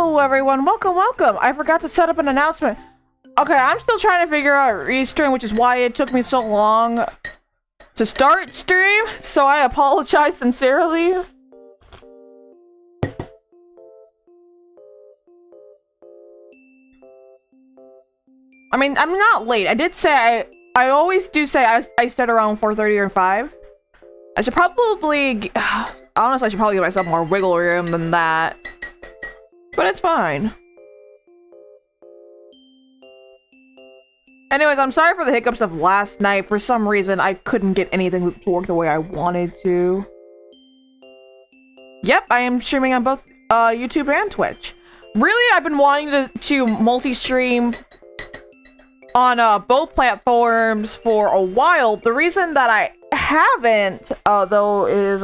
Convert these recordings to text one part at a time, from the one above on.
Hello everyone, welcome. I forgot to set up an announcement. Okay, I'm still trying to figure out restream, which is why it took me so long to start stream, so I apologize sincerely. I mean, I'm not late. I did say I always do say I start around 4:30 or 5. I should probably honestly I should probably give myself more wiggle room than that. But it's fine. Anyways, I'm sorry for the hiccups of last night. For some reason, I couldn't get anything to work the way I wanted to. Yep, I am streaming on both YouTube and Twitch. Really, I've been wanting to multi-stream on both platforms for a while. The reason that I haven't, though, is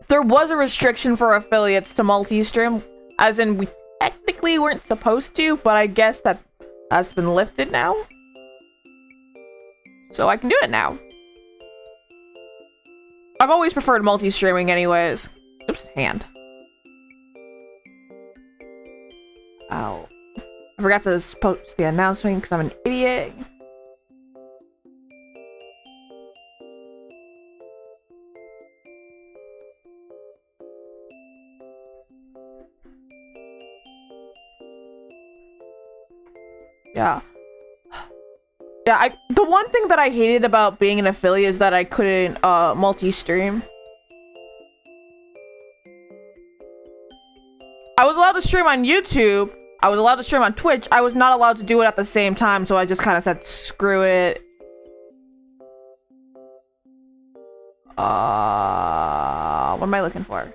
there was a restriction for affiliates to multi-stream, as in we technically weren't supposed to, but I guess that's been lifted now. So I can do it now. I've always preferred multi-streaming anyways. Oops, hand. Ow. I forgot to post the announcement because I'm an idiot. Yeah. Yeah, the one thing that I hated about being an affiliate is that I couldn't multi-stream. I was allowed to stream on YouTube. I was allowed to stream on Twitch. I was not allowed to do it at the same time, so I just kind of said, screw it. What am I looking for?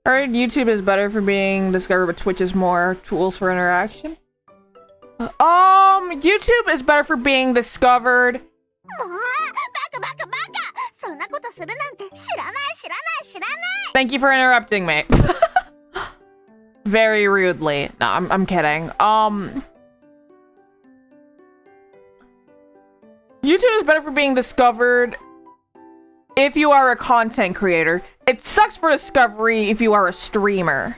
I heard YouTube is better for being discovered, but Twitch is more tools for interaction. YouTube is better for being discovered. Thank you for interrupting me. Very rudely. No, I'm kidding. YouTube is better for being discovered if you are a content creator. It sucks for discovery if you are a streamer.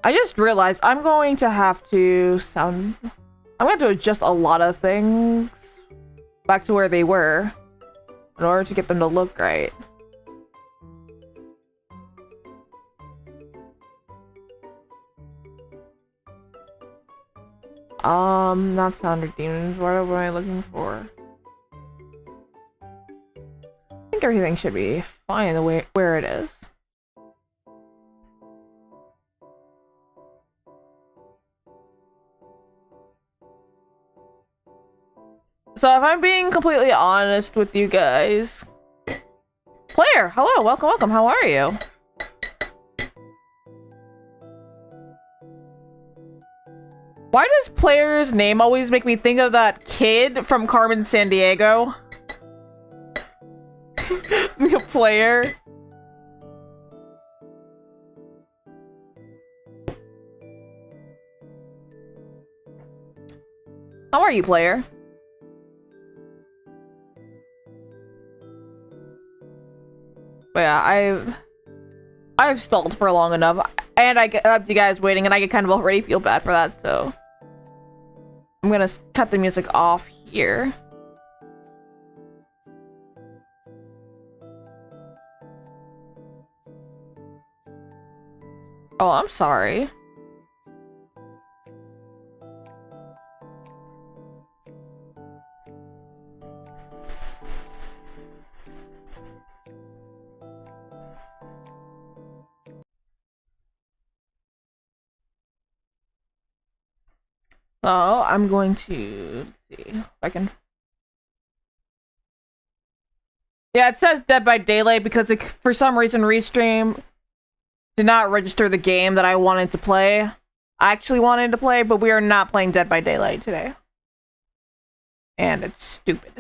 I just realized I'm going to have to I'm going to adjust a lot of things back to where they were in order to get them to look right. Not Sounder Demons. What am I looking for? I think everything should be fine the way where it is. So if I'm being completely honest with you guys, Player, hello, welcome, how are you? Why does Player's name always make me think of that kid from Carmen Sandiego? Player. How are you, Player? But yeah, I've stalled for long enough, and I get you guys waiting, and I kind of already feel bad for that, so I'm gonna cut the music off here. Oh, I'm sorry. So I'm going to see if I can. Yeah, it says Dead by Daylight because it, for some reason Restream did not register the game that I wanted to play. I actually wanted to play, but we are not playing Dead by Daylight today. And it's stupid.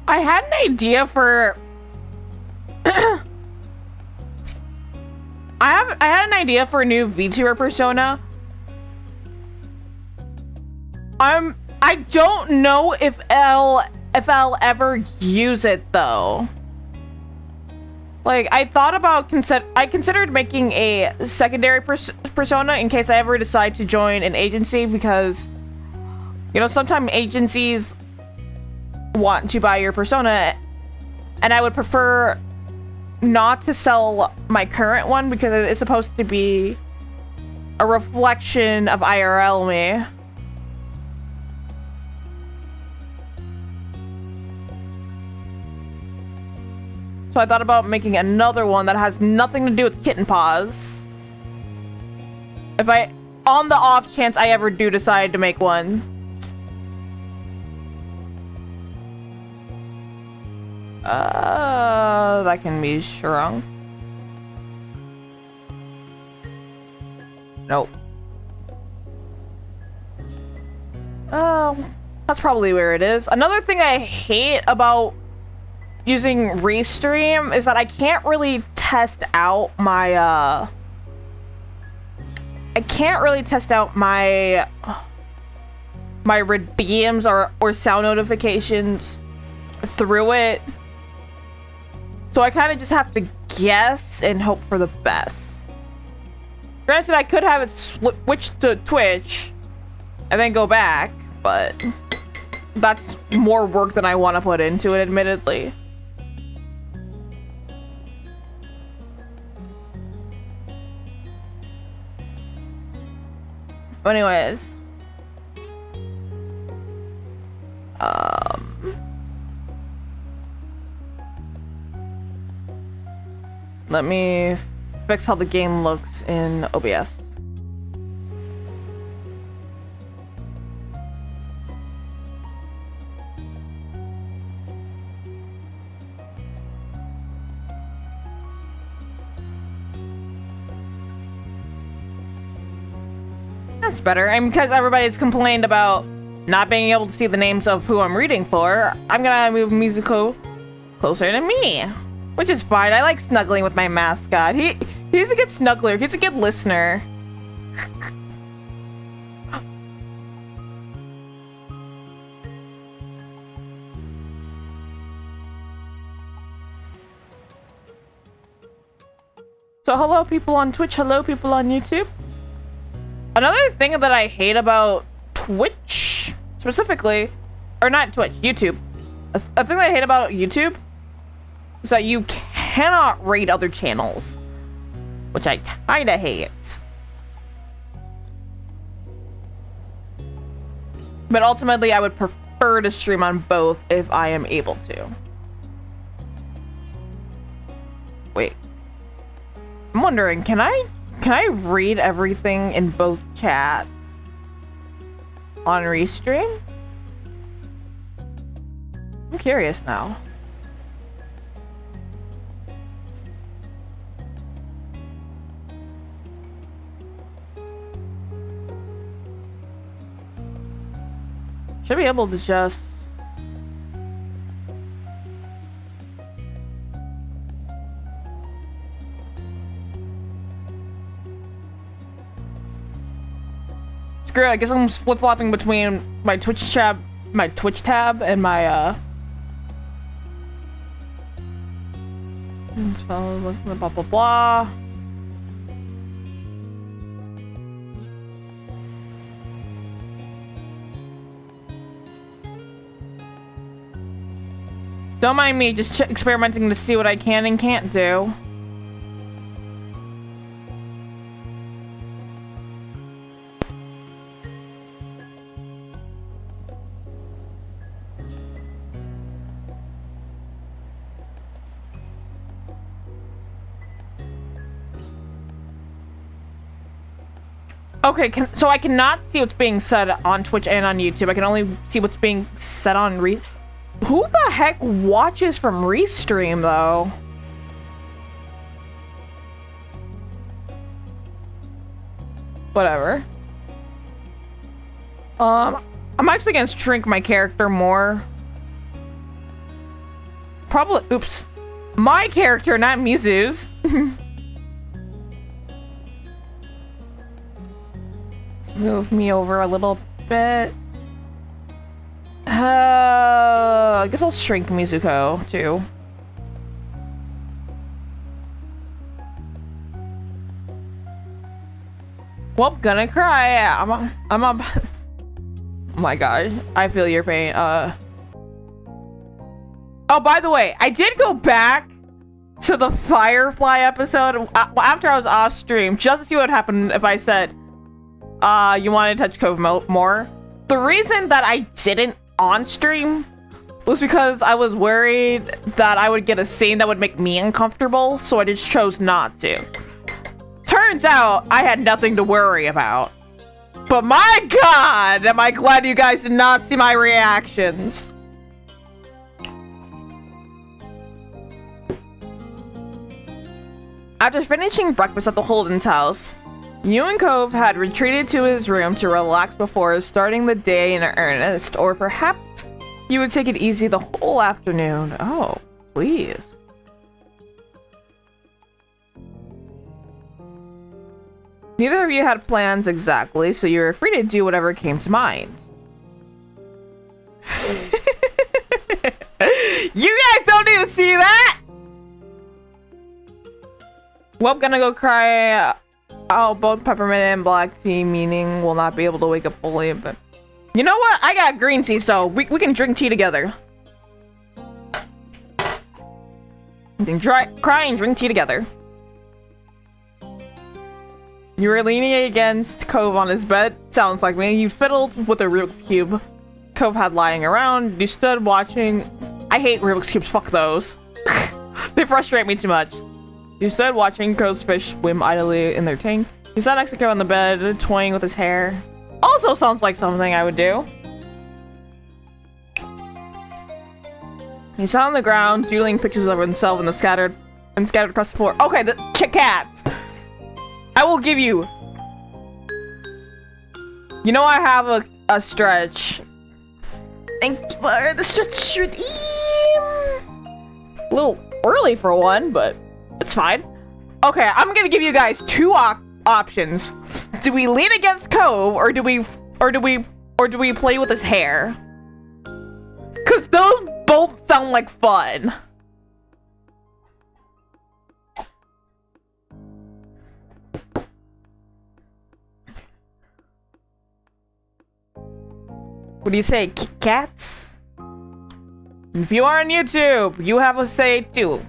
I had an idea for I had an idea for a new VTuber persona. I don't know if I'll ever use it though. Like, I thought about I considered making a secondary persona in case I ever decide to join an agency, because you know, sometimes agencies want to buy your persona, and I would prefer not to sell my current one because it's supposed to be a reflection of IRL me. So I thought about making another one that has nothing to do with kitten paws. If on the off chance I ever do decide to make one. That can be shrunk. Nope. Oh, that's probably where it is. Another thing I hate about using Restream is that I can't really test out my, my redeems or sound notifications through it. So I kind of just have to guess and hope for the best. Granted, I could have it switch to Twitch and then go back, but that's more work than I want to put into it, admittedly. But anyways. Let me fix how the game looks in OBS. That's better. And because everybody's complained about not being able to see the names of who I'm reading for, I'm gonna move Musico closer to me. Which is fine. I like snuggling with my mascot. He's a good snuggler. He's a good listener. So hello people on Twitch, hello people on YouTube. Another thing that I hate about Twitch, specifically, or not Twitch, YouTube. A thing that I hate about YouTube is that you cannot rate other channels, which I kinda hate. But ultimately, I would prefer to stream on both if I am able to. Wait. I'm wondering, can I read everything in both chats on Restream? I'm curious now. Should be able to just... Screw it, I guess I'm flip-flopping between my Twitch tab and my blah blah blah. Don't mind me, just experimenting to see what I can and can't do. Okay, so I cannot see what's being said on Twitch and on YouTube. I can only see what's being said on Who the heck watches from Restream, though? Whatever. I'm actually gonna shrink my character more. Probably, oops. My character, not Mizu's. Move me over a little bit. I guess I'll shrink Mizuko too. Well, gonna cry. I'm a oh my god, I feel your pain. Oh, by the way, I did go back to the Firefly episode after I was off stream just to see what happened if I said you wanted to touch Cove more. The reason that I didn't on stream was because I was worried that I would get a scene that would make me uncomfortable, so I just chose not to. Turns out I had nothing to worry about. But my god, am I glad you guys did not see my reactions. After finishing breakfast at the Holden's house, Yu and Cove had retreated to his room to relax before starting the day in earnest, or perhaps you would take it easy the whole afternoon. Oh, please. Neither of you had plans exactly, so you were free to do whatever came to mind. You guys don't need to see that! Well, I'm gonna go cry. Oh, both peppermint and black tea, meaning we'll not be able to wake up fully, but... You know what? I got green tea, so we can drink tea together. We can cry and drink tea together. You were leaning against Cove on his bed. Sounds like me. You fiddled with a Rubik's Cube Cove had lying around. You stood watching... I hate Rubik's Cubes. Fuck those. They frustrate me too much. You stood watching Cove's fish swim idly in their tank. He sat next to Cove on the bed, toying with his hair. Also sounds like something I would do. He sat on the ground, doodling pictures of himself and scattered across the floor. Okay, the cats. I will give you. You know I have a stretch. Thank you for the stretch. A little early for one, but it's fine. Okay, I'm gonna give you guys two options. Do we lean against Cove, or do we play with his hair? Cause those both sound like fun. What do you say, cats? If you are on YouTube, you have a say too.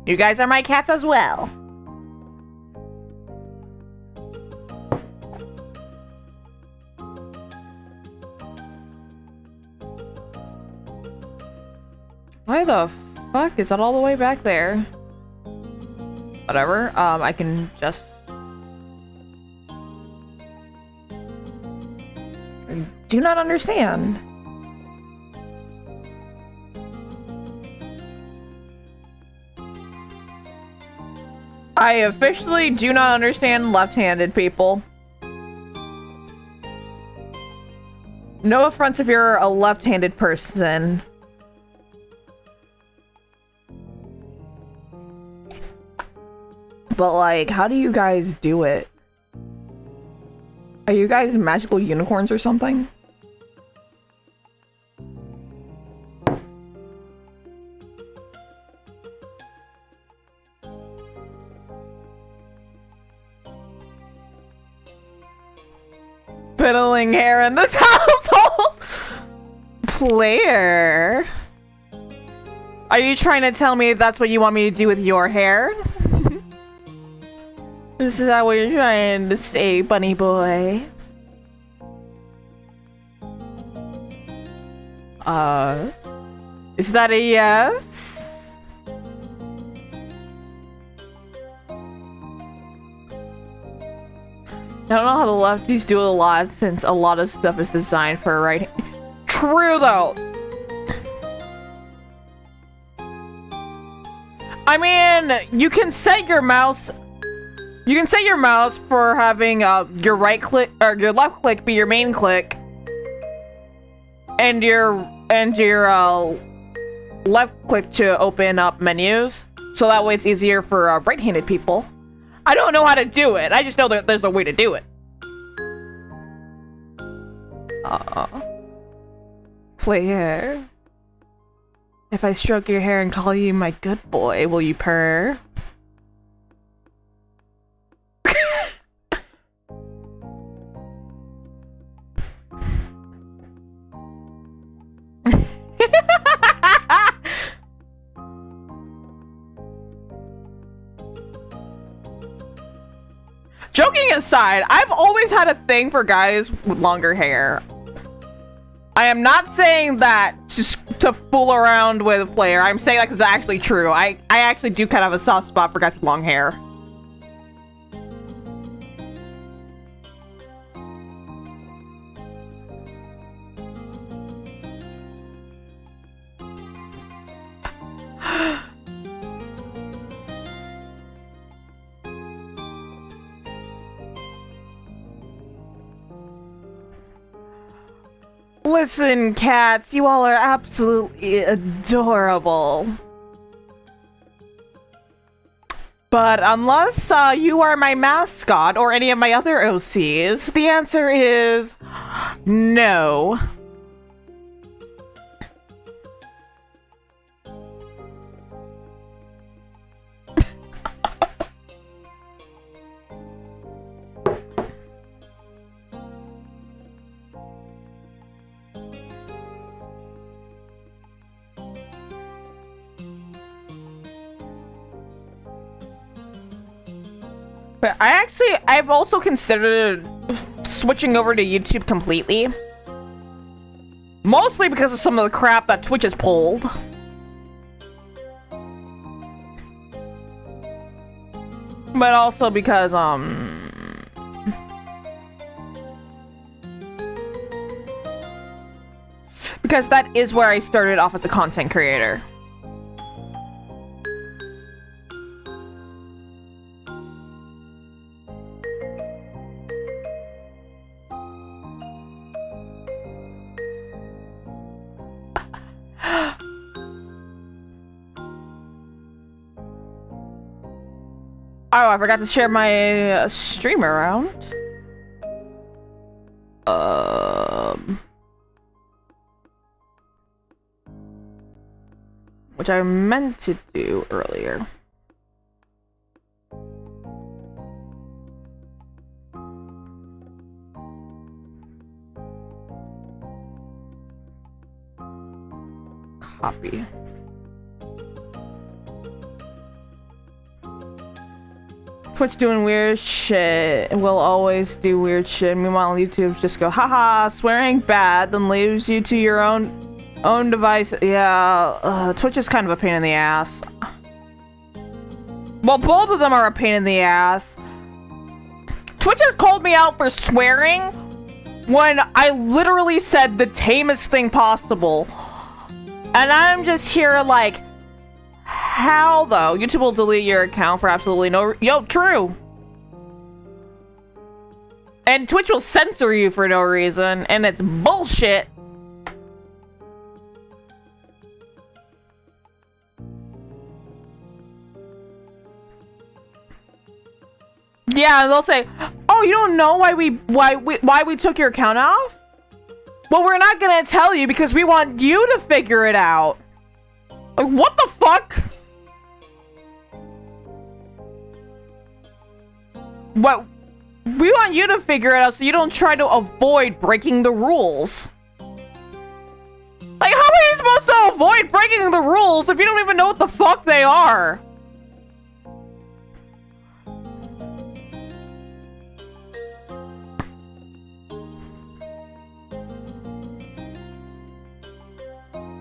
You guys are my cats as well. Why the fuck is that all the way back there? Whatever, I can just... I do not understand. I officially do not understand left-handed people. No offense if you're a left-handed person. But like, how do you guys do it? Are you guys magical unicorns or something? Fiddling hair in this household! Player. Are you trying to tell me that's what you want me to do with your hair? Is that what you're trying to say, bunny boy? Is that a yes? I don't know how the lefties do a lot since a lot of stuff is designed for right. True though. I mean, you can set your mouse. You can set your mouse for having your right click or your left click be your main click, and your left click to open up menus. So that way it's easier for right-handed people. I don't know how to do it. I just know that there's a way to do it. Play hair. If I stroke your hair and call you my good boy, will you purr? Joking aside, I've always had a thing for guys with longer hair. I am not saying that just to fool around with a player. I'm saying that because it's actually true. I actually do kind of have a soft spot for guys with long hair. Listen, cats, you all are absolutely adorable. But unless you are my mascot or any of my other OCs, the answer is no. But I've also considered switching over to YouTube completely. Mostly because of some of the crap that Twitch has pulled. But also because, because that is where I started off as a content creator. Oh, I forgot to share my stream around. Which I meant to do earlier. Copy. Twitch doing weird shit will always do weird shit. Meanwhile, YouTube just go, haha, swearing bad, then leaves you to your own device. Yeah, Twitch is kind of a pain in the ass. Well, both of them are a pain in the ass. Twitch has called me out for swearing when I literally said the tamest thing possible. And I'm just here like, how though? YouTube will delete your account for absolutely no true. And Twitch will censor you for no reason, and it's bullshit. Yeah, they'll say, "Oh, you don't know why we took your account off?" Well, we're not gonna tell you because we want you to figure it out. Like, what the fuck? What? We want you to figure it out so you don't try to avoid breaking the rules. Like, how are you supposed to avoid breaking breaking the rules if you don't even know what the fuck they are?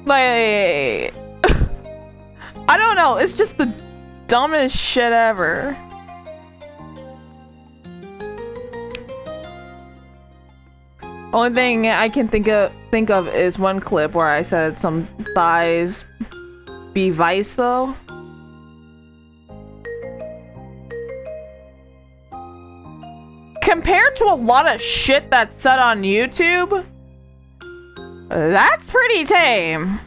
Like, I don't know, it's just the dumbest shit ever. Only thing I can think of is one clip where I said some thighs be vice though. Compared to a lot of shit that's said on YouTube, that's pretty tame.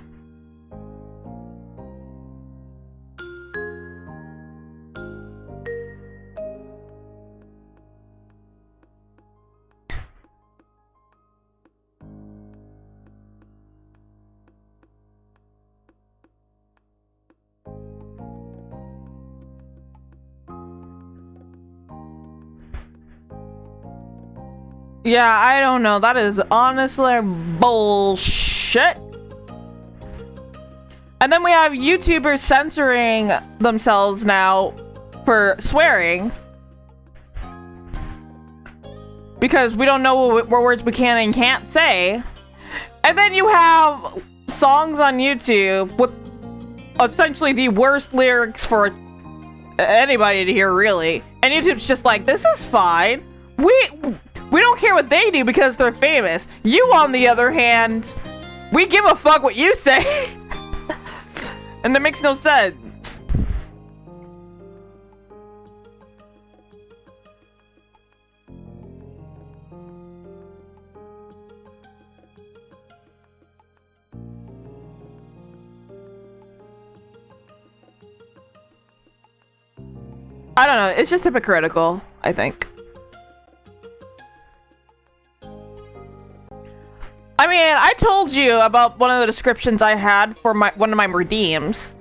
Yeah, I don't know. That is honestly bullshit. And then we have YouTubers censoring themselves now for swearing. Because we don't know what words we can and can't say. And then you have songs on YouTube with essentially the worst lyrics for anybody to hear, really. And YouTube's just like, this is fine. We don't care what they do because they're famous. You, on the other hand, we give a fuck what you say. And that makes no sense. I don't know. It's just hypocritical, I think. I mean, I told you about one of the descriptions I had for one of my redeems,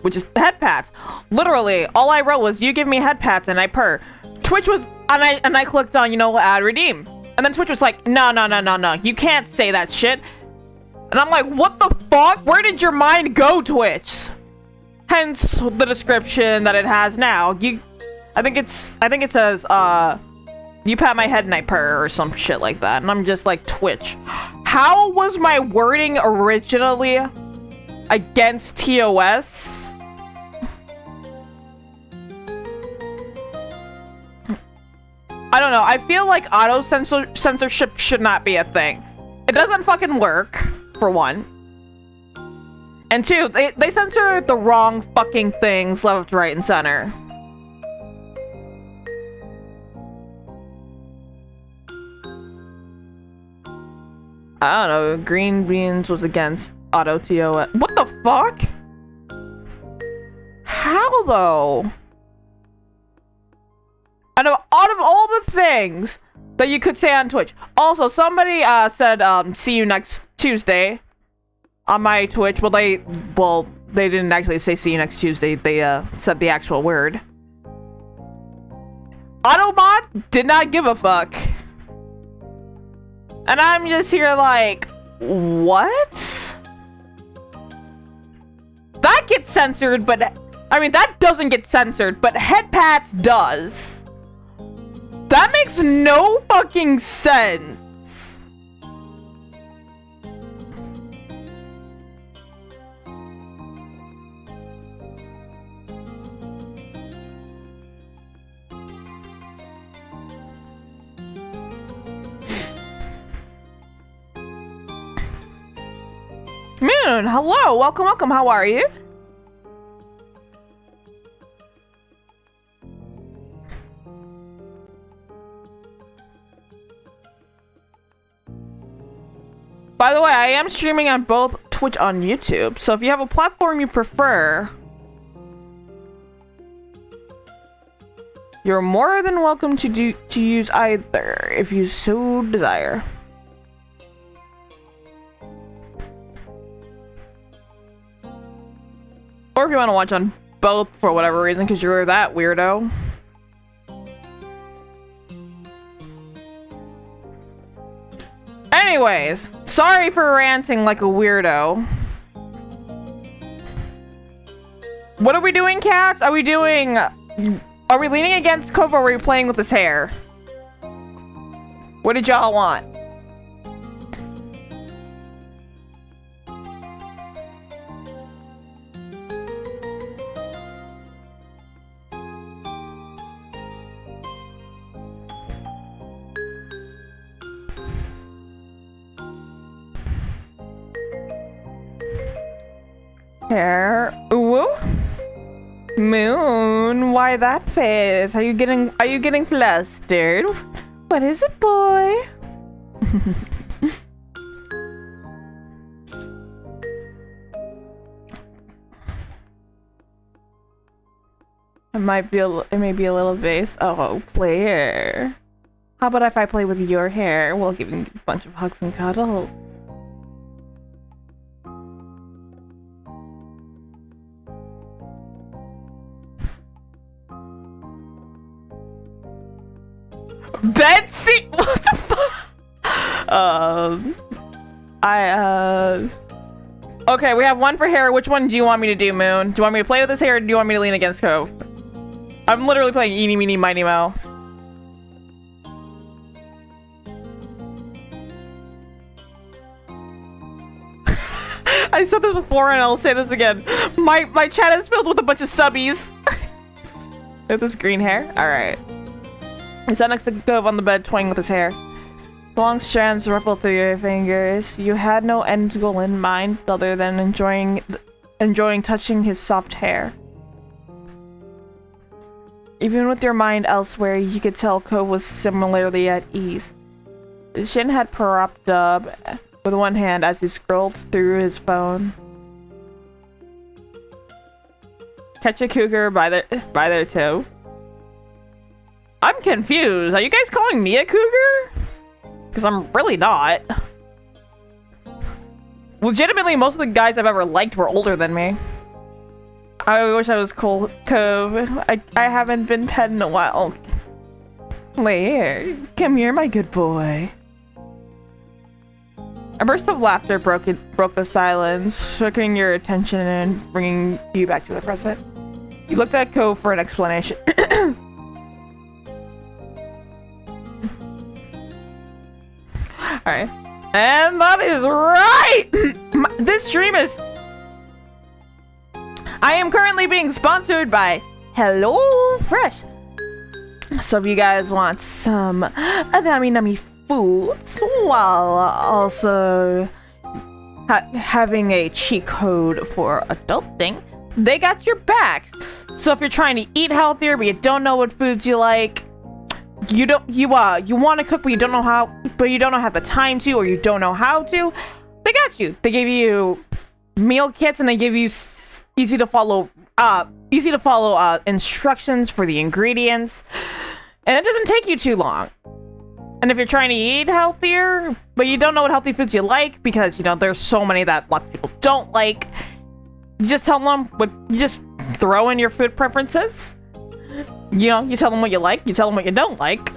which is head pats. Literally, all I wrote was, you give me head pats and I purr. Twitch was, and I clicked on, you know, add redeem. And then Twitch was like, no, you can't say that shit. And I'm like, what the fuck? Where did your mind go, Twitch? Hence the description that it has now. I think it says, you pat my head and I purr or some shit like that. And I'm just like, Twitch. How was my wording originally against TOS? I don't know. I feel like auto censorship should not be a thing. It doesn't fucking work, for one. And two, they censor the wrong fucking things left, right, and center. I don't know, Green Beans was against auto TOS. What the fuck? How though? Out of all the things that you could say on Twitch. Also, somebody said see you next Tuesday on my Twitch. Well, they didn't actually say see you next Tuesday. They said the actual word. Autobot did not give a fuck. And I'm just here like, what? That gets censored, but I mean, that doesn't get censored, but head pats does. That makes no fucking sense. Moon, hello, welcome, how are you? By the way, I am streaming on both Twitch and YouTube, so if you have a platform you prefer, you're more than welcome to use either, if you so desire. Or if you want to watch on both for whatever reason, because you're that weirdo. Anyways, sorry for ranting like a weirdo. What are we doing, cats? Are we leaning against Cove, or are we playing with his hair? What did y'all want? Hair. Ooh. Moon, why that face? Are you getting flustered? What is it, boy? It may be a little vase. Oh, player. How about if I play with your hair while giving you a bunch of hugs and cuddles? Betsy! What the fuck? Okay, we have one for hair. Which one do you want me to do, Moon? Do you want me to play with this hair, or do you want me to lean against Cove? I'm literally playing eeny, meeny, miny, moe. I said this before, and I'll say this again. My chat is filled with a bunch of subbies. With this green hair? Alright. He sat next to Cove on the bed, toying with his hair. Long strands rippled through your fingers. You had no end goal in mind other than enjoying touching his soft hair. Even with your mind elsewhere, you could tell Cove was similarly at ease. His chin had propped up with one hand as he scrolled through his phone. Catch a cougar by their toe. I'm confused. Are you guys calling me a cougar? Because I'm really not. Legitimately, most of the guys I've ever liked were older than me. I wish I was Cove. I haven't been pet in a while. Claire, come here, my good boy. A burst of laughter broke the silence, hooking your attention and bringing you back to the present. You looked at Cove for an explanation. Alright. And that is right! This stream is... I am currently being sponsored by Hello Fresh. So if you guys want some yummy foods while also having a cheat code for adulting, they got your back. So if you're trying to eat healthier but you don't know what foods you like, you want to cook but you don't know how, have the time to, or you don't know how to, they got you. They give you meal kits, and they give you easy to follow instructions for the ingredients, and it doesn't take you too long. And if you're trying to eat healthier but you don't know what healthy foods you like, because there's so many that lots of people don't like, you just tell them you just throw in your food preferences. You tell them what you like, you tell them what you don't like,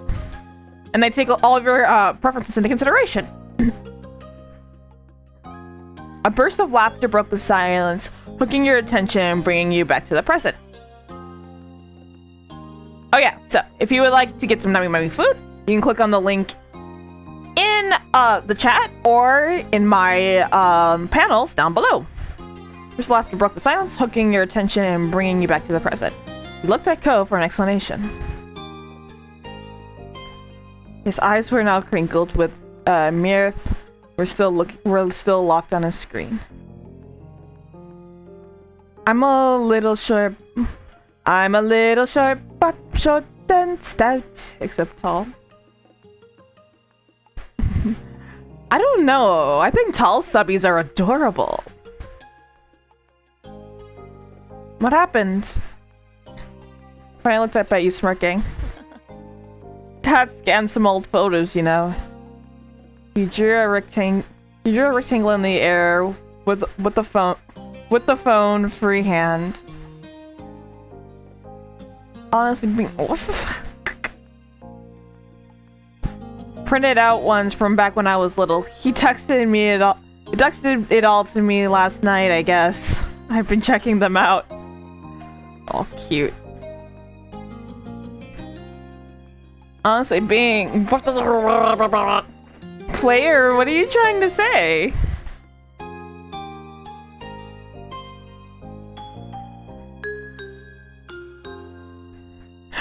and they take all of your preferences into consideration. A burst of laughter broke the silence, hooking your attention and bringing you back to the present. Oh yeah, so if you would like to get some yummy food, you can click on the link in the chat or in my panels down below. Burst of laughter broke the silence, hooking your attention and bringing you back to the present. He looked at Cove for an explanation. His eyes were now crinkled with mirth. We're still locked on his screen. I'm a little short, but short and stout, except tall. I don't know. I think tall subbies are adorable. What happened? When I looked up at you smirking. Dad scanned some old photos, He drew a rectangle in the air with the phone freehand. Honestly, printed out ones from back when I was little. He texted it all to me last night, I guess. I've been checking them out. Oh, cute. Honestly, being player, what are you trying to say?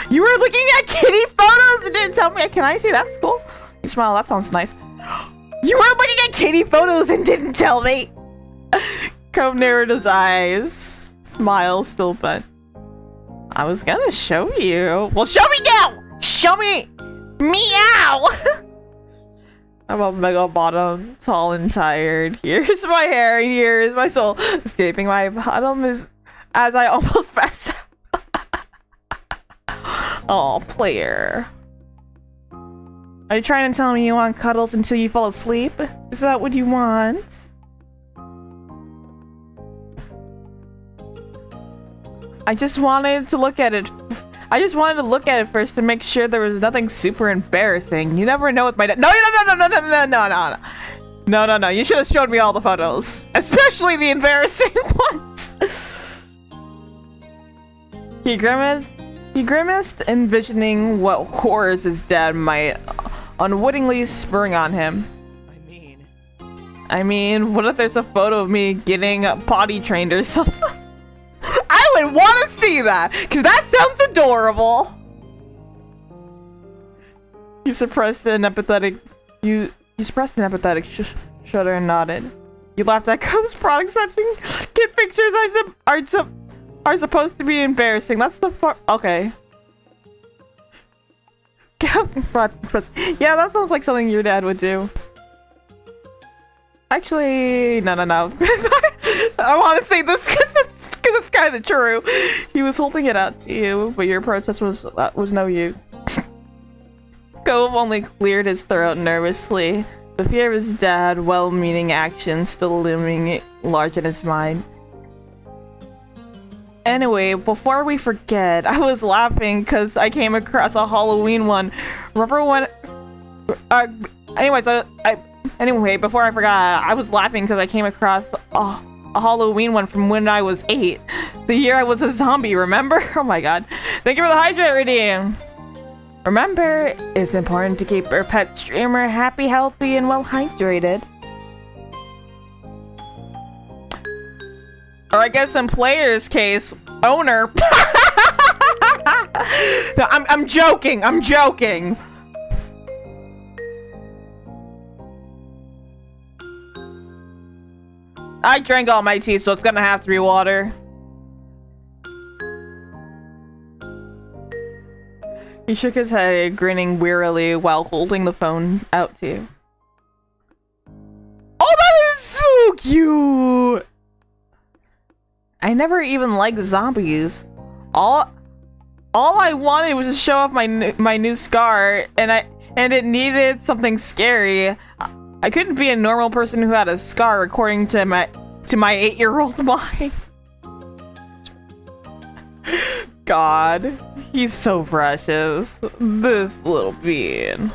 You were looking at kitty photos and didn't tell me. Can I see? That's cool. You smile. That sounds nice. You were looking at kitty photos and didn't tell me. Comb narrowed his eyes. Smile still, but I was gonna show you. Well, show me now. Show me. Meow. I'm a mega bottom, tall and tired. Here's my hair and here is my soul. Escaping my bottom is as I almost pass out. Oh, player. Are you trying to tell me you want cuddles until you fall asleep? Is that what you want? I just wanted to look at it. I just wanted to look at it first to make sure there was nothing super embarrassing. You never know with my dad. No. You should have showed me all the photos, especially the embarrassing ones. He grimaced, envisioning what horrors his dad might unwittingly spring on him. I mean, what if there's a photo of me getting potty trained or something? I would want to see that, because that sounds adorable. You suppressed an empathetic shudder and nodded. You laughed at Co's products matching kid pictures are supposed to be embarrassing. That's the part. Okay. Yeah, that sounds like something your dad would do. Actually, no. I want to say this because it's kind of true. He was holding it out to you, but your protest was no use. Cove only cleared his throat nervously. The fear of his dad, well-meaning action still looming large in his mind. Anyway, before we forget, I was laughing because I came across a Halloween one. Remember when... Anyway, before I forgot, I was laughing because I came across a Halloween one from when I was 8. The year I was a zombie, remember? Oh my god. Thank you for the hydrate redeem. Remember, it's important to keep our pet streamer happy, healthy, and well hydrated. Or I guess in player's case, owner. No, I'm joking. I drank all my tea, so it's gonna have to be water. He shook his head, grinning wearily while holding the phone out to you. Oh, that is so cute! I never even liked zombies. All I wanted was to show off my new scar, and it needed something scary. I couldn't be a normal person who had a scar, according to my 8-year-old mind. God, he's so precious. This little bean.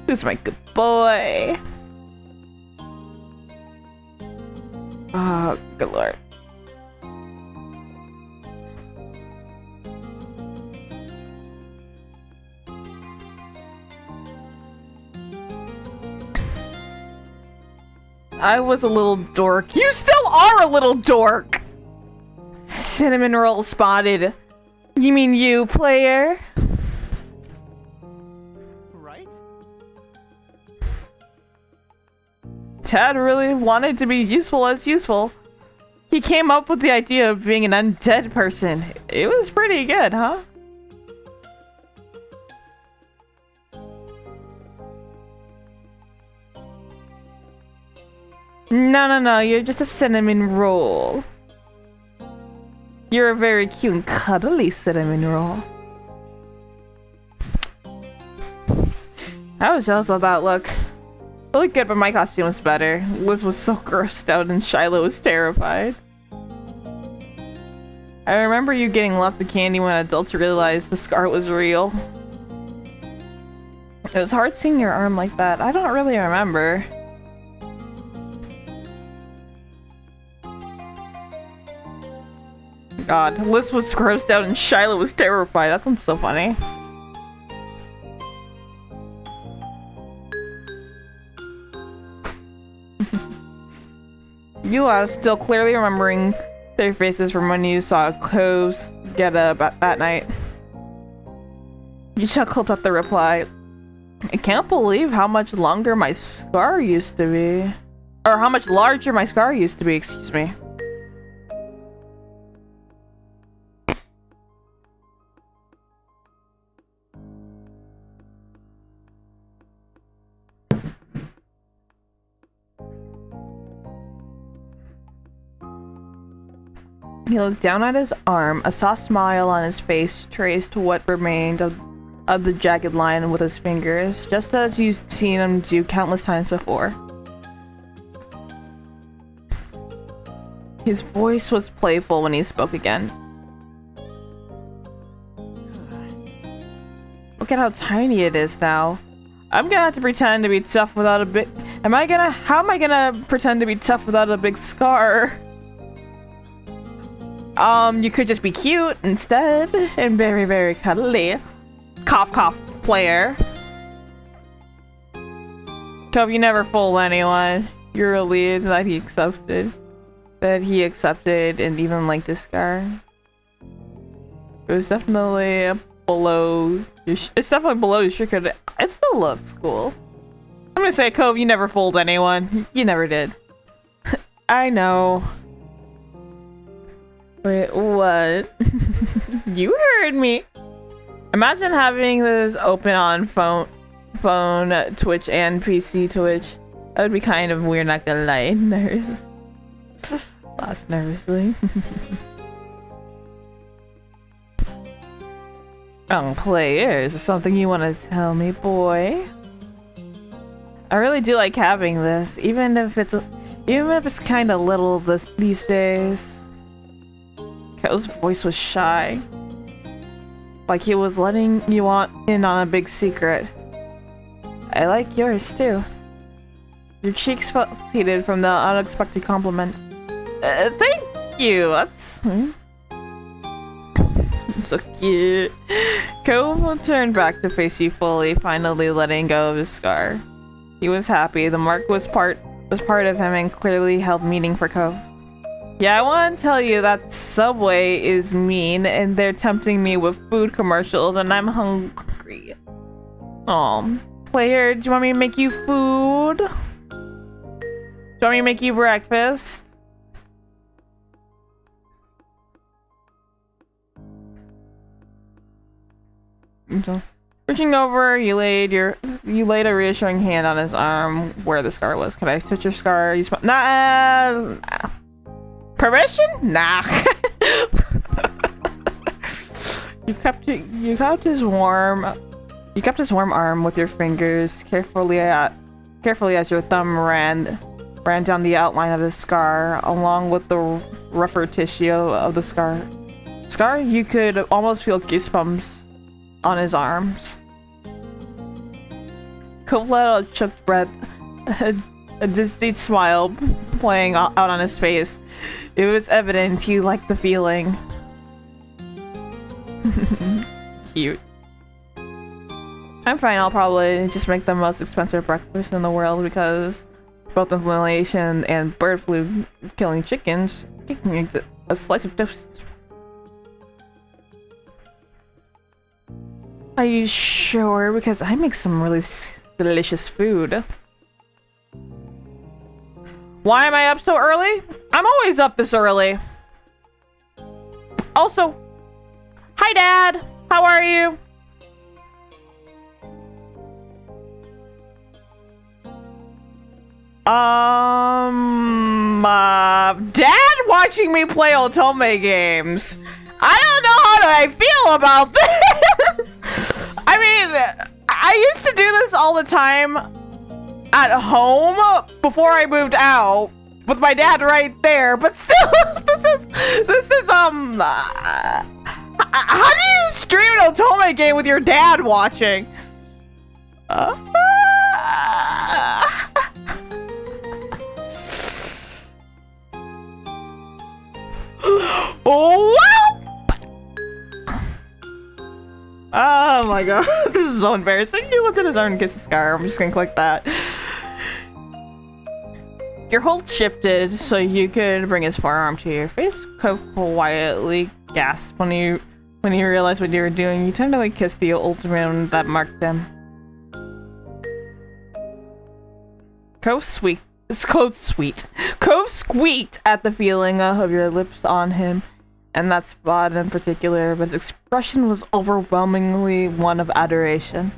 This is my good boy. Oh, good lord. I was a little dork. You still are a little dork! Cinnamon roll spotted. You mean you, player? Right? Dad really wanted to be useful as useful. He came up with the idea of being an undead person. It was pretty good, huh? No, you're just a cinnamon roll. You're a very cute and cuddly cinnamon roll. I was jealous of that look. It looked good, but my costume was better. Liz was so grossed out and Shiloh was terrified. I remember you getting lots of candy when adults realized the scar was real. It was hard seeing your arm like that. I don't really remember. God, Liz was grossed out and Shiloh was terrified. That sounds so funny. You are still clearly remembering their faces from when you saw Coves get up that night. You chuckled at the reply. I can't believe how much longer my scar used to be. Or how much larger my scar used to be, excuse me. He looked down at his arm, a soft smile on his face traced what remained of the jagged line with his fingers, just as you've seen him do countless times before. His voice was playful when he spoke again. Look at how tiny it is now. I'm gonna have to pretend to be tough without a big... How am I gonna pretend to be tough without a big scar? You could just be cute instead, and very, very cuddly. Cough, cough, player. Cove, you never fool anyone. You're relieved that he accepted. And even liked his scar. It was definitely below... It's definitely below your shirt. It still looks cool. I'm gonna say, Cove, you never fooled anyone. You never did. I know. Wait, what? You heard me. Imagine having this open on phone Twitch and PC Twitch. That would be kind of weird, not gonna lie. Nervous. Lost nervously. Players, is something you want to tell me, boy? I really do like having this, even if it's kind of little these days. Ko's voice was shy, like he was letting you in on a big secret. I like yours too. Your cheeks felt heated from the unexpected compliment. Thank you. That's so cute. Ko turned back to face you fully, finally letting go of his scar. He was happy. The mark was part of him and clearly held meaning for Ko. Yeah, I want to tell you that Subway is mean and they're tempting me with food commercials and I'm hungry. Aw, player, do you want me to make you food? Do you want me to make you breakfast? So, reaching over, you laid a reassuring hand on his arm where the scar was. Can I touch your scar? You nah. Permission? Nah. You kept his warm arm with your fingers carefully as your thumb ran down the outline of the scar, along with the rougher tissue of the scar. You could almost feel goosebumps on his arms. Cove let a choked breath, a distant smile playing out on his face. It was evident he liked the feeling. Cute. I'm fine, I'll probably just make the most expensive breakfast in the world because both inflammation and bird flu killing chickens, a slice of toast. Are you sure? Because I make some really delicious food. Why am I up so early? I'm always up this early. Also, hi Dad! How are you? Dad watching me play Otome games. I don't know how I feel about this. I mean, I used to do this all the time at home before I moved out with my dad right there, but still, this is how do you stream an Otome game with your dad watching? Wow! Oh my god, this is so embarrassing. He looked at his arm and kissed the scar. I'm just gonna click that. Your hold shifted so you could bring his forearm to your face. Cove quietly gasped when you realized what you were doing. You tenderly kissed the old wound that marked him. Cove squeaked at the feeling of your lips on him, and that spot in particular, but his expression was overwhelmingly one of adoration.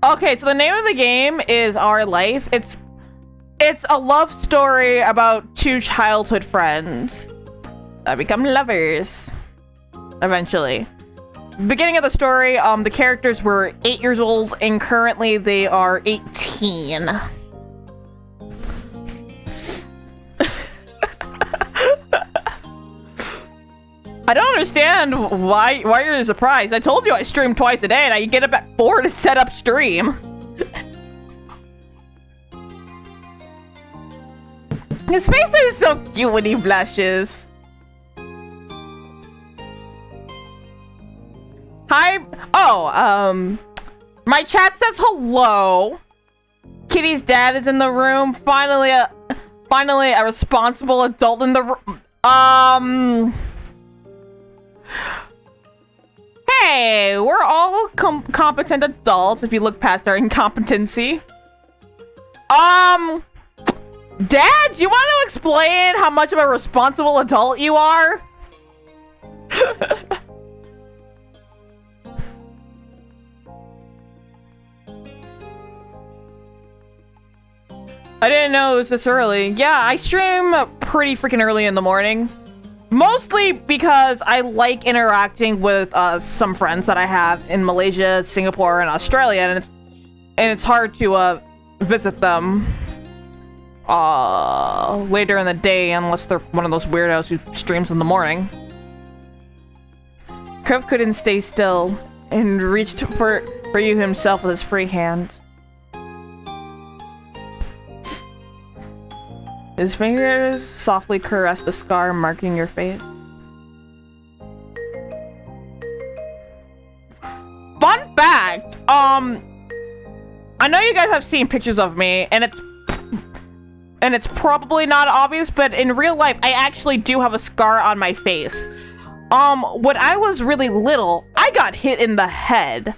Okay, so the name of the game is Our Life. It's a love story about two childhood friends that become lovers eventually. Beginning of the story, the characters were 8 years old and currently they are 18. I don't understand why you're surprised. I told you I stream twice a day and I get up at 4 to set up stream. His face is so cute when he blushes. Hi. Oh, my chat says hello. Kitty's dad is in the room. Finally a responsible adult in the room. Hey, we're all competent adults if you look past our incompetency. Dad, do you want to explain how much of a responsible adult you are? I didn't know it was this early. Yeah, I stream pretty freaking early in the morning. Mostly because I like interacting with some friends that I have in Malaysia, Singapore, and Australia, and it's hard to visit them later in the day unless they're one of those weirdos who streams in the morning. Cove couldn't stay still and reached for you himself with his free hand. His fingers softly caressed the scar marking your face. Fun fact! I know you guys have seen pictures of me, and it's probably not obvious, but in real life, I actually do have a scar on my face. When I was really little, I got hit in the head.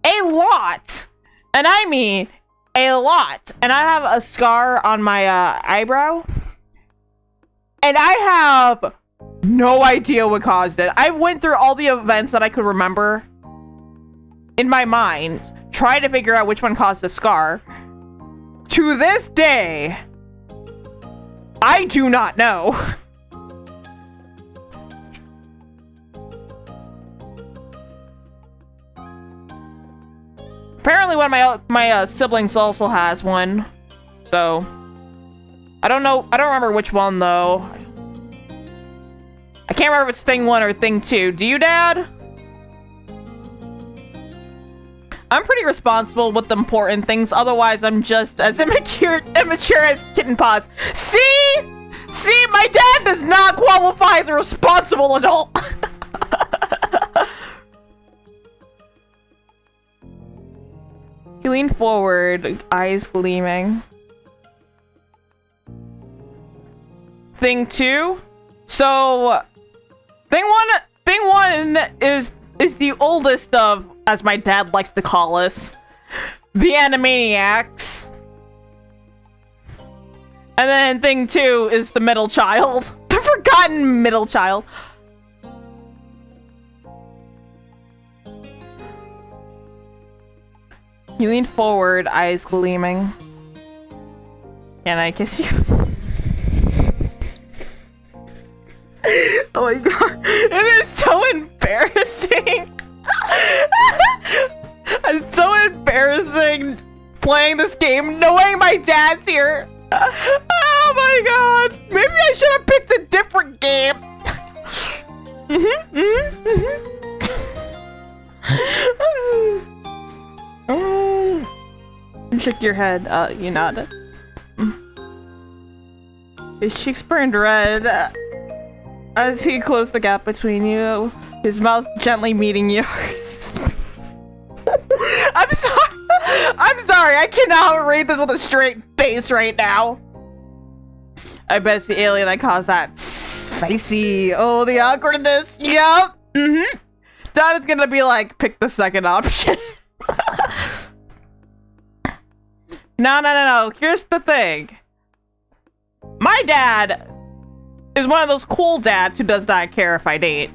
A lot! And I mean, a lot. And I have a scar on my eyebrow. And I have no idea what caused it. I went through all the events that I could remember in my mind, trying to figure out which one caused the scar. To this day, I do not know. Apparently one of my siblings also has one. So I don't know. I don't remember which one though. I can't remember if it's thing 1 or thing 2. Do you, Dad? I'm pretty responsible with important things. Otherwise, I'm just as immature as Kitten Paws. See? See, my dad does not qualify as a responsible adult. He leaned forward, eyes gleaming. Thing 2? So, thing one is the oldest of, as my dad likes to call us, the Animaniacs. And then thing 2 is the middle child. The forgotten middle child. He leaned forward, eyes gleaming. Can I kiss you? Oh my god. It is so embarrassing. It's so embarrassing playing this game knowing my dad's here. Oh my god. Maybe I should have picked a different game. You shook your head. You nodded. His cheeks burned red as he closed the gap between you. His mouth gently meeting yours. I'm sorry. I'm sorry. I cannot read this with a straight face right now. I bet it's the alien that caused that spicy. Oh, the awkwardness. Yep. Dad is gonna be like, pick the second option. No. Here's the thing. My dad is one of those cool dads who does not care if I date.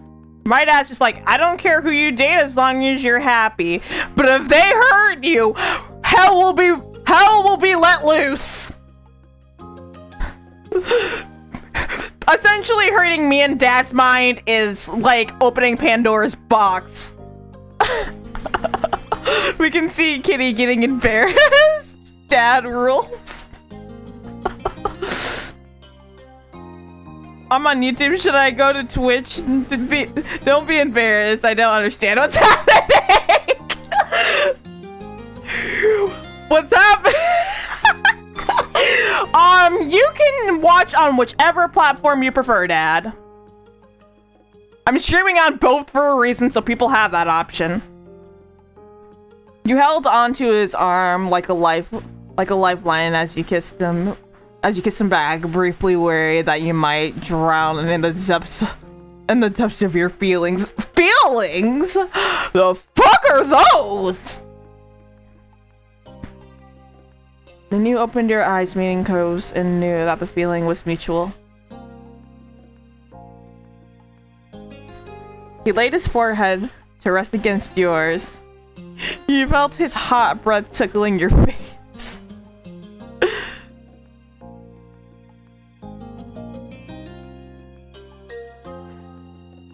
My dad's just like, I don't care who you date as long as you're happy. But if they hurt you, hell will be let loose. Essentially, hurting me and Dad's mind is like opening Pandora's box. We can see Kitty getting embarrassed. Dad rules. I'm on YouTube. Should I go to Twitch? Don't be embarrassed. I don't understand what's happening. What's happening? You can watch on whichever platform you prefer, Dad. I'm streaming on both for a reason, so people have that option. You held onto his arm like a lifeline as you kissed him. As you kissed him back, briefly worried that you might drown in the depths of your feelings. Feelings? The fuck are those? Then you opened your eyes, meeting Cove's, and knew that the feeling was mutual. He laid his forehead to rest against yours. You felt his hot breath tickling your face.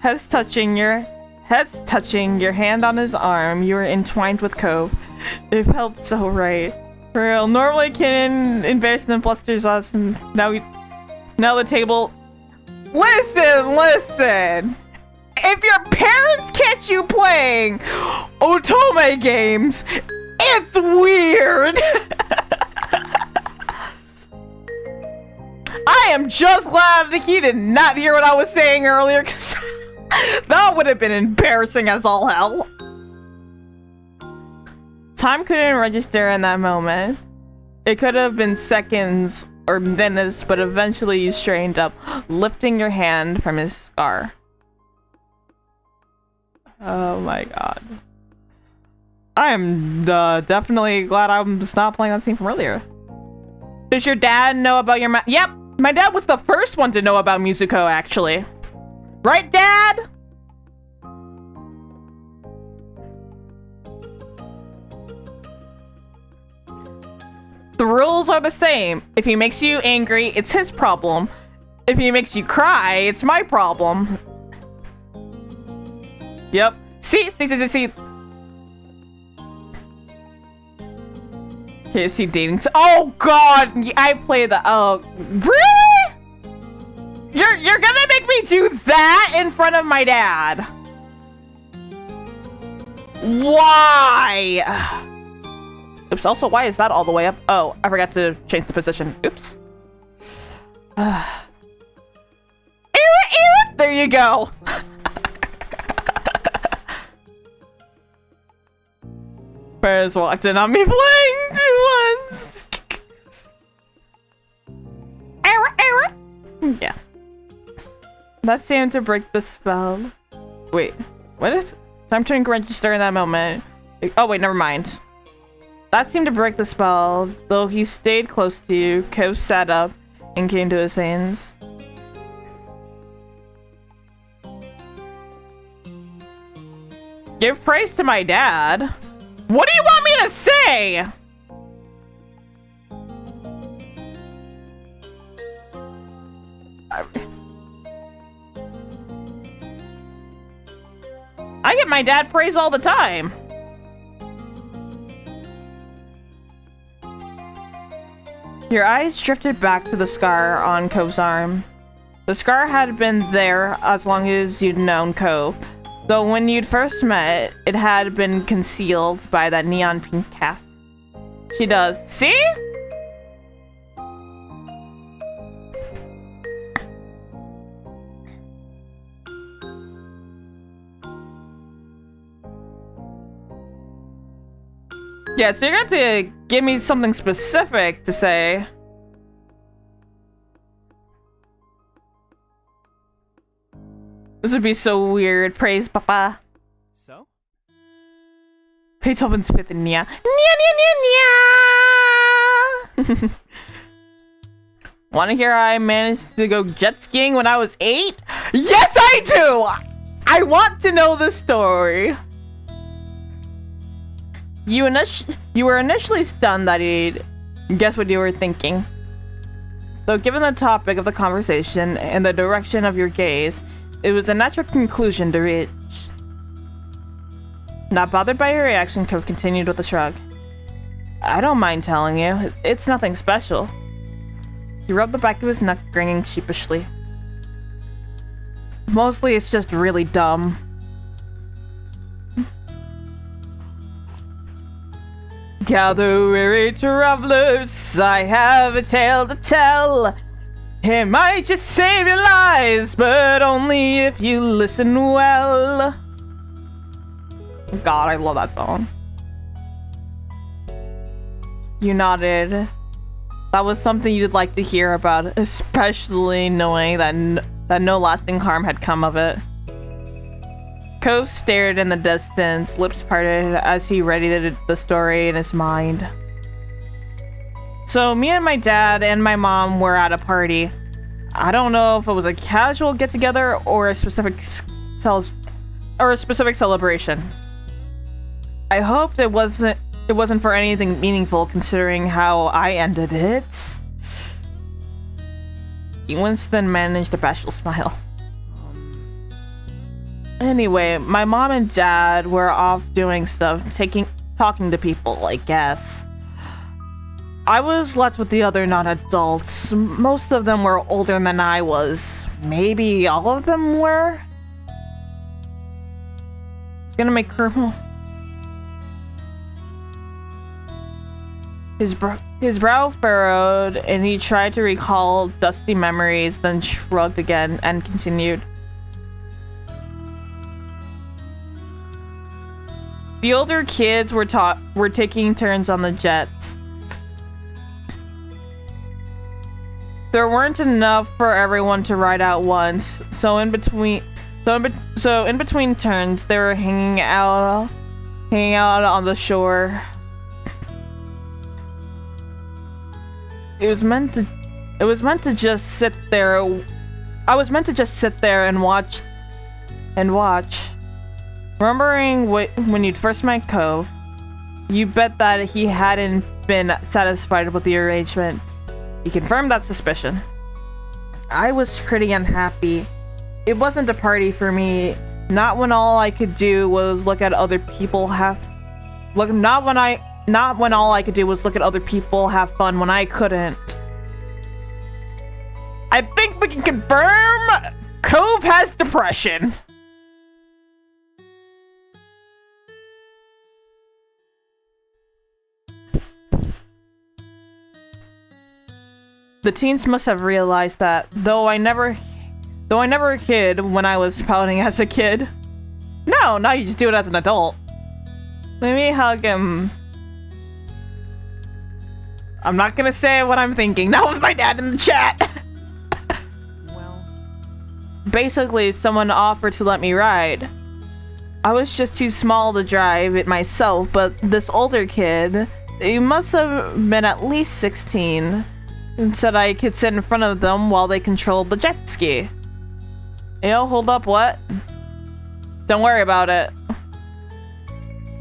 Heads touching your hand on his arm. You were entwined with Cove. It felt so right. For real. Normally Kitten embarrasses and flusters us, and now the table. Listen. If your parents catch you playing Otome games, it's weird. I am just glad he did not hear what I was saying earlier, because that would have been embarrassing as all hell. Time couldn't register in that moment. It could have been seconds or minutes, but eventually you straightened up, lifting your hand from his scar. Oh my god. I am definitely glad I'm just not playing that scene from earlier. Does your dad know about your Yep! My dad was the first one to know about Musico, actually. Right, Dad? The rules are the same. If he makes you angry, it's his problem. If he makes you cry, it's my problem. Yep. See. KFC dating. Oh god, I play the. Oh, really? You're gonna make me do that in front of my dad? Why? Oops. Also, why is that all the way up? Oh, I forgot to change the position. Oops. There you go. Whereas walked in on me playing once. Error. Yeah. That seemed to break the spell. Wait, what is? Time to register in that moment. Oh wait, never mind. That seemed to break the spell. Though he stayed close to you, Cove sat up and came to his hands. Give praise to my dad. What do you want me to say? I get my dad praise all the time. Your eyes drifted back to the scar on Cove's arm. The scar had been there as long as you'd known Cove. Though when you'd first met, it had been concealed by that neon pink cast. She does. See? Yeah, so you're going to give me something specific to say. This would be so weird. Praise Papa. So? Beethoven's Fifth and Nya. Nya nya nya nya! Wanna hear how I managed to go jet skiing when I was 8? Yes, I do! I want to know the story. You were initially stunned that he'd guess what you were thinking. Though given the topic of the conversation and the direction of your gaze, it was a natural conclusion to reach. Not bothered by your reaction, Cove continued with a shrug. I don't mind telling you, it's nothing special. He rubbed the back of his neck, grinning sheepishly. Mostly it's just really dumb. Gather weary travelers, I have a tale to tell. It might just save your lives, but only if you listen well. God, I love that song. You nodded. That was something you'd like to hear about, especially knowing that no lasting harm had come of it. Cove stared in the distance, lips parted as he readied the story in his mind. So me and my dad and my mom were at a party. I don't know if it was a casual get-together or a specific celebration. I hoped it wasn't for anything meaningful, considering how I ended it. Winston managed a bashful smile. Anyway, my mom and dad were off doing stuff, talking to people, I guess. I was left with the other non-adults. Most of them were older than I was. Maybe all of them were? It's gonna make her... His brow furrowed, and he tried to recall dusty memories, then shrugged again and continued. The older kids were taking turns on the jets. There weren't enough for everyone to ride out once, so in between turns, they were hanging out on the shore. It was meant to just sit there. I was meant to just sit there and watch. Remembering when you'd first met Cove, you bet that he hadn't been satisfied with the arrangement. He confirmed that suspicion. I was pretty unhappy. It wasn't a party for me. Not when all I could do was look at other people have fun when I couldn't. I think we can confirm Cove has depression. The teens must have realized that, though I never hid when I was pouting as a kid. No, now you just do it as an adult. Let me hug him. I'm not gonna say what I'm thinking. That was my dad in the chat. Well, basically, someone offered to let me ride. I was just too small to drive it myself, but this older kid, he must have been at least 16, and said I could sit in front of them while they controlled the jet ski. Yo, hold up, what? Don't worry about it.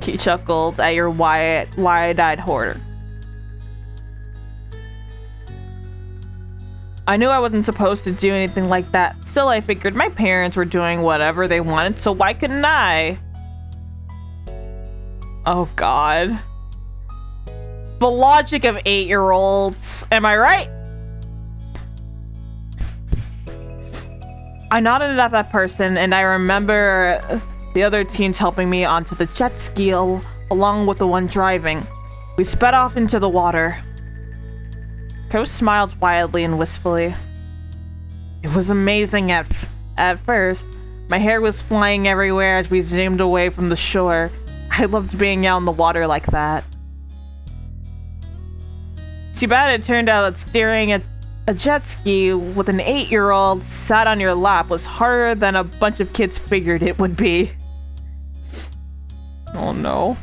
He chuckled at your wide-eyed horror. I knew I wasn't supposed to do anything like that. Still, I figured my parents were doing whatever they wanted, so why couldn't I? Oh god. The logic of 8-year-olds. Am I right? I nodded at that person, and I remember the other teens helping me onto the jet ski along with the one driving. We sped off into the water. Cove smiled wildly and wistfully. It was amazing at first. My hair was flying everywhere as we zoomed away from the shore. I loved being out in the water like that. Too bad it turned out that steering a jet ski with an 8-year-old sat on your lap was harder than a bunch of kids figured it would be. Oh no.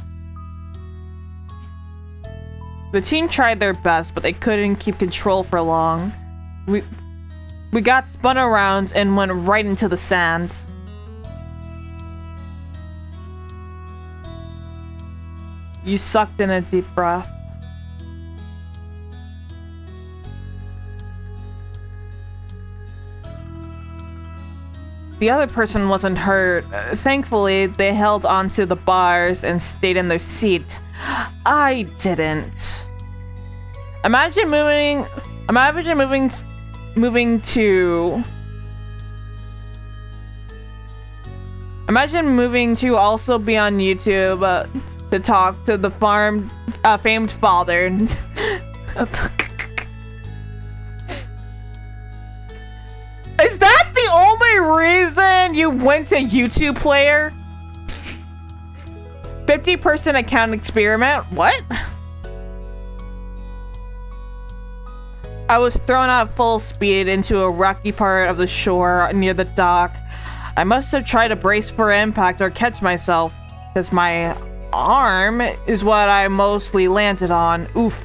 The team tried their best, but they couldn't keep control for long. We got spun around and went right into the sand. You sucked in a deep breath. The other person wasn't hurt. Thankfully, they held onto the bars and stayed in their seat. I didn't. Imagine moving to also be on YouTube to talk to the famed father. Is that the only reason you went to YouTube Player? 50% account experiment? What? I was thrown at full speed into a rocky part of the shore near the dock. I must have tried to brace for impact or catch myself, because my arm is what I mostly landed on. Oof.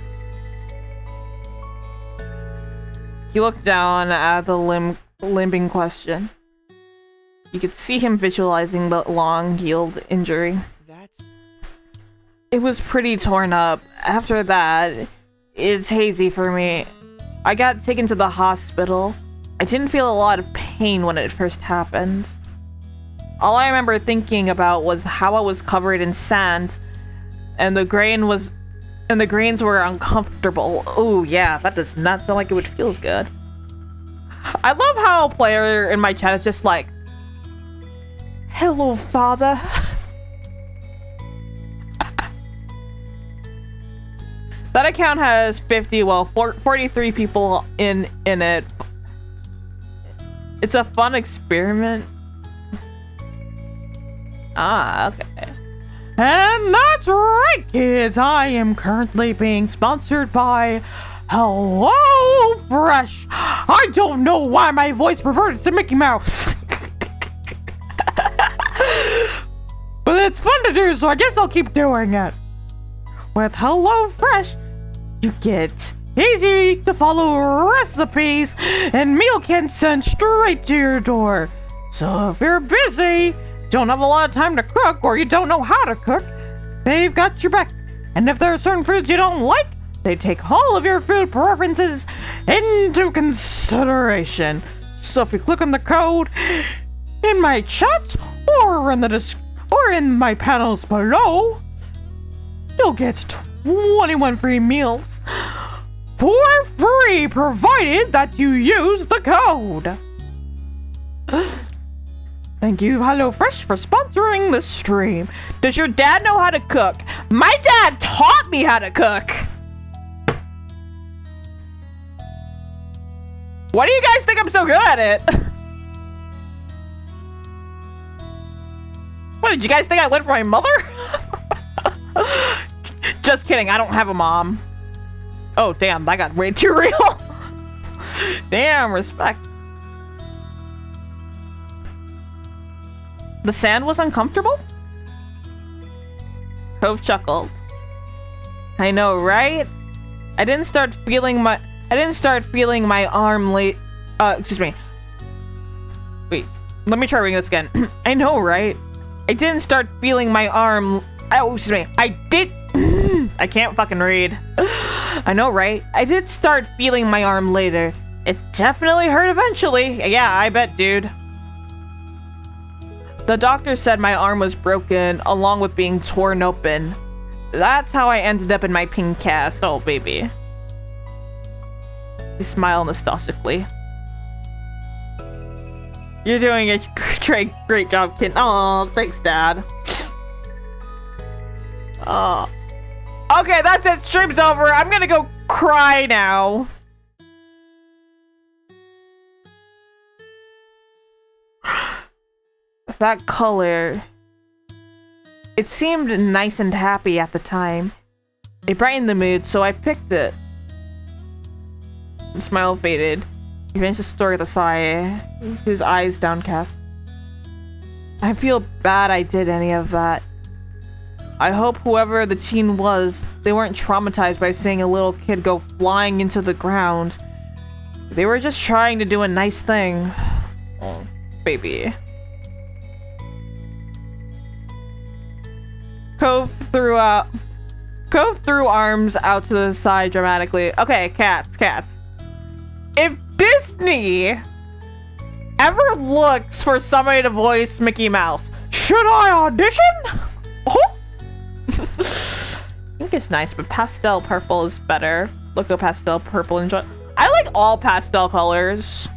He looked down at the limb in question. You could see him visualizing the long-healed injury. It was pretty torn up. After that, it's hazy for me. I got taken to the hospital. I didn't feel a lot of pain when it first happened. All I remember thinking about was how I was covered in sand, and the grains were uncomfortable. Oh yeah, that does not sound like it would feel good. I love how a player in my chat is just like, "Hello, father." That account has 43 people in it. It's a fun experiment. Ah, okay. And that's right, kids. I am currently being sponsored by HelloFresh. I don't know why my voice reverted to Mickey Mouse. But it's fun to do, so I guess I'll keep doing it. With HelloFresh, you get easy to follow recipes and meal kits sent straight to your door. So if you're busy, don't have a lot of time to cook, or you don't know how to cook, they've got your back. And if there are certain foods you don't like, they take all of your food preferences into consideration. So if you click on the code in my chat or in my panels below, you'll get 21 free meals for free, provided that you use the code. Thank you, HelloFresh, for sponsoring this stream. Does your dad know how to cook? My dad taught me how to cook. Why do you guys think I'm so good at it? What, did you guys think I lived for my mother? Just kidding, I don't have a mom. Oh, damn, that got way too real. Damn, respect. The sand was uncomfortable? Cove chuckled. I know, right? I didn't start feeling my arm excuse me. Wait, let me try reading this again. I know, right? I didn't start feeling my arm. Oh, excuse me. I can't fucking read. I know, right? I did start feeling my arm later. It definitely hurt eventually. Yeah, I bet, dude. The doctor said my arm was broken, along with being torn open. That's how I ended up in my pink cast. Oh, baby. He smiled nostalgically. You're doing a great job, kid. Oh, thanks, Dad. Oh. Okay, that's it. Stream's over. I'm gonna go cry now. That color. It seemed nice and happy at the time. It brightened the mood, so I picked it. His smile faded. He finished the story with a sigh, his eyes downcast. I feel bad I did any of that. I hope whoever the teen was, they weren't traumatized by seeing a little kid go flying into the ground. They were just trying to do a nice thing. Oh, baby. Cove threw arms out to the side dramatically. Okay, cats. If Disney ever looks for somebody to voice Mickey Mouse, should I audition? Oh. I think it's nice, but pastel purple is better. Look at pastel purple. Enjoy. I like all pastel colors.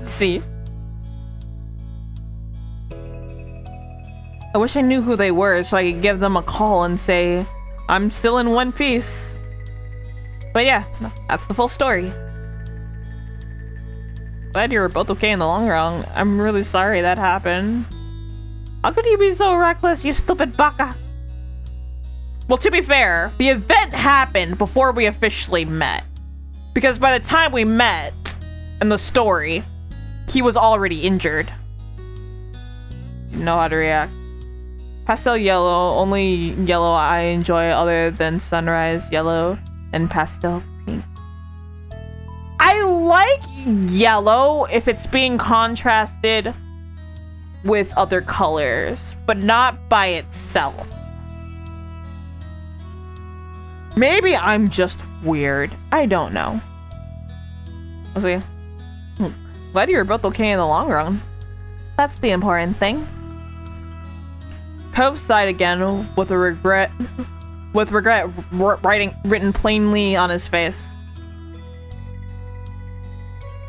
See? I wish I knew who they were so I could give them a call and say, I'm still in one piece. But yeah, that's the full story. Glad you were both okay in the long run. I'm really sorry that happened. How could you be so reckless, you stupid baka? Well, to be fair, the event happened before we officially met. Because by the time we met in the story, he was already injured. Didn't know how to react. Pastel yellow, only yellow I enjoy other than sunrise yellow and pastel pink. I like yellow if it's being contrasted with other colors, but not by itself. Maybe I'm just weird. I don't know. Let's see. Glad you were both okay in the long run. That's the important thing. Cove sighed again with regret written plainly on his face.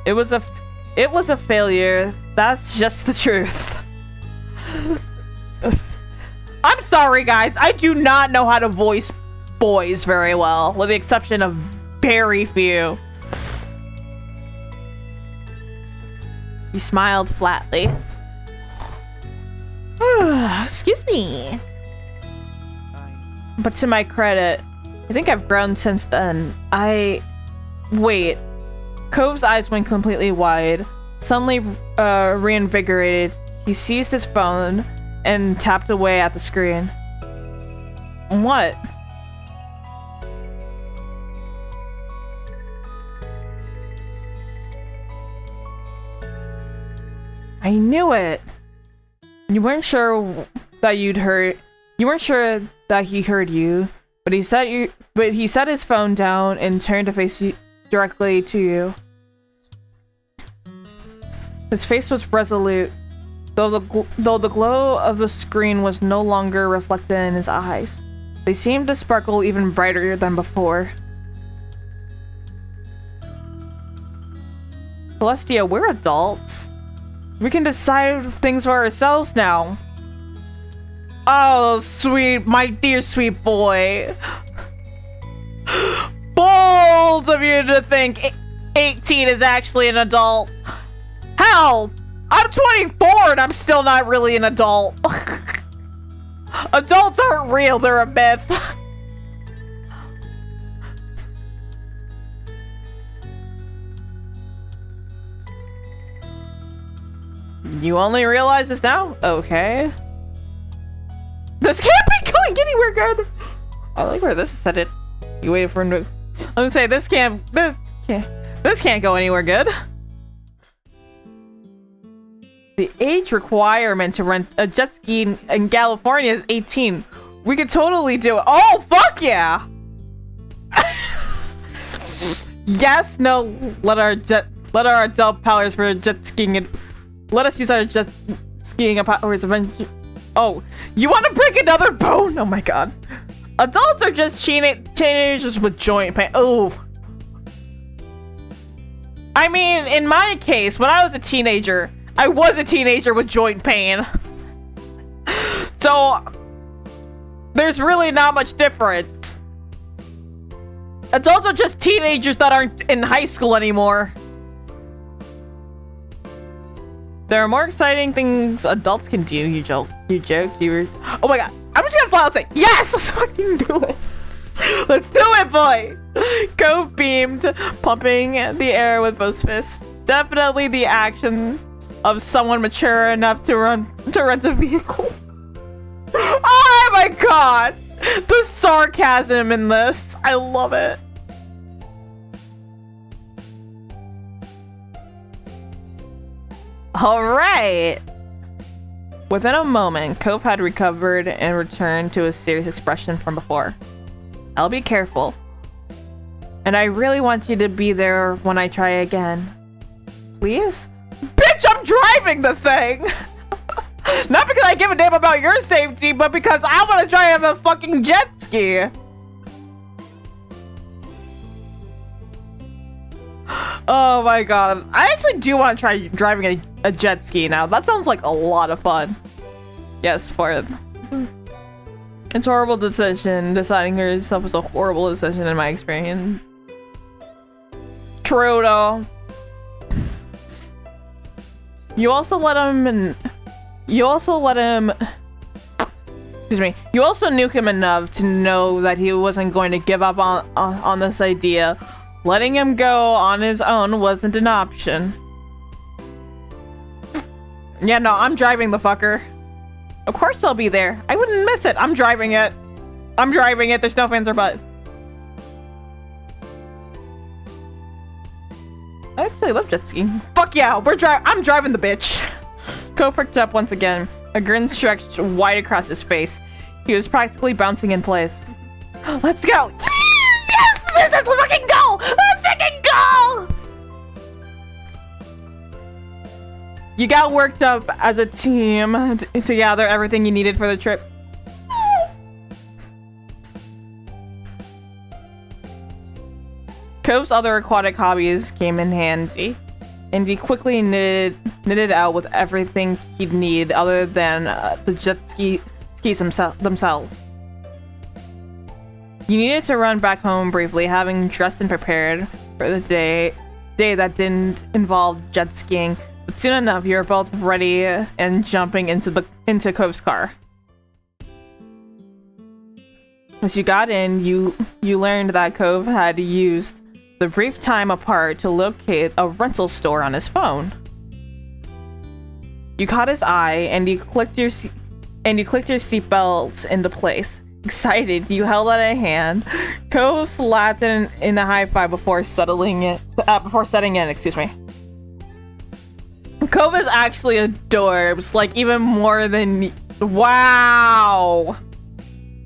It was a failure. That's just the truth. I'm sorry, guys. I do not know how to voice boys very well, with the exception of very few. He smiled flatly. Excuse me. But to my credit, I think I've grown since then. Wait. Cove's eyes went completely wide. Suddenly reinvigorated, he seized his phone and tapped away at the screen. What? I knew it. You weren't sure that he heard you, but he set his phone down and turned to face you directly to you. His face was resolute, though the glow of the screen was no longer reflected in his eyes. They seemed to sparkle even brighter than before. Celestia, we're adults. We can decide things for ourselves now. Oh, my dear sweet boy. Bold of you to think 18 is actually an adult. Hell, I'm 24 and I'm still not really an adult. Adults aren't real, they're a myth. You only realize this now? Okay. This can't be going anywhere good. I like where this is headed. You waited for him to... I'm gonna say this can't go anywhere good. The age requirement to rent a jet ski in California is 18. We could totally do it. Oh, fuck yeah! Yes, no, let our adult powers for jet skiing and let us use our jet skiing powers eventually. Oh, you want to break another bone? Oh my god. Adults are just teenagers with joint pain. Oh. I mean, in my case, when I was a teenager, I was a teenager with joint pain. So, there's really not much difference. Adults are just teenagers that aren't in high school anymore. There are more exciting things adults can do, you joked. Oh my god. I'm just gonna fly out and say, yes! Let's fucking do it. Let's do it, boy! Cove beamed, pumping the air with both fists. Definitely the action of someone mature enough to rent a vehicle. Oh my god! The sarcasm in this. I love it. Alright. Within a moment, Cove had recovered and returned to his serious expression from before. I'll be careful. And I really want you to be there when I try again. Please? Bitch, I'm driving the thing! Not because I give a damn about your safety, but because I want to try have a fucking jet ski! Oh my god. I actually do want to try driving a jet ski now. That sounds like a lot of fun. Yes, for it. It's a horrible decision. Deciding yourself was a horrible decision in my experience. True though. You also let him excuse me. You also knew him enough to know that he wasn't going to give up on this idea. Letting him go on his own wasn't an option. Yeah, no, I'm driving the fucker. Of course I'll be there. I wouldn't miss it. I'm driving it. I'm driving it. There's no fans or but. I actually love jet skiing. Fuck yeah, I'm driving the bitch. Cove perked up once again. A grin stretched wide across his face. He was practically bouncing in place. Let's go. Yes! Let's fucking go! Let's fucking go! You got worked up as a team to gather everything you needed for the trip. Cove's other aquatic hobbies came in handy, and he quickly knitted out with everything he'd need other than the jet skis themselves. You needed to run back home briefly, having dressed and prepared for the day that didn't involve jet skiing. But soon enough, you were both ready and jumping into Cove's car. As you got in, you learned that Cove had used the brief time apart to locate a rental store on his phone. You caught his eye, and you clicked your seatbelt into place. Excited, you held out a hand. Cove slapped it in a high five before setting in. Excuse me. Cove is actually adorbs, like even more than. Wow.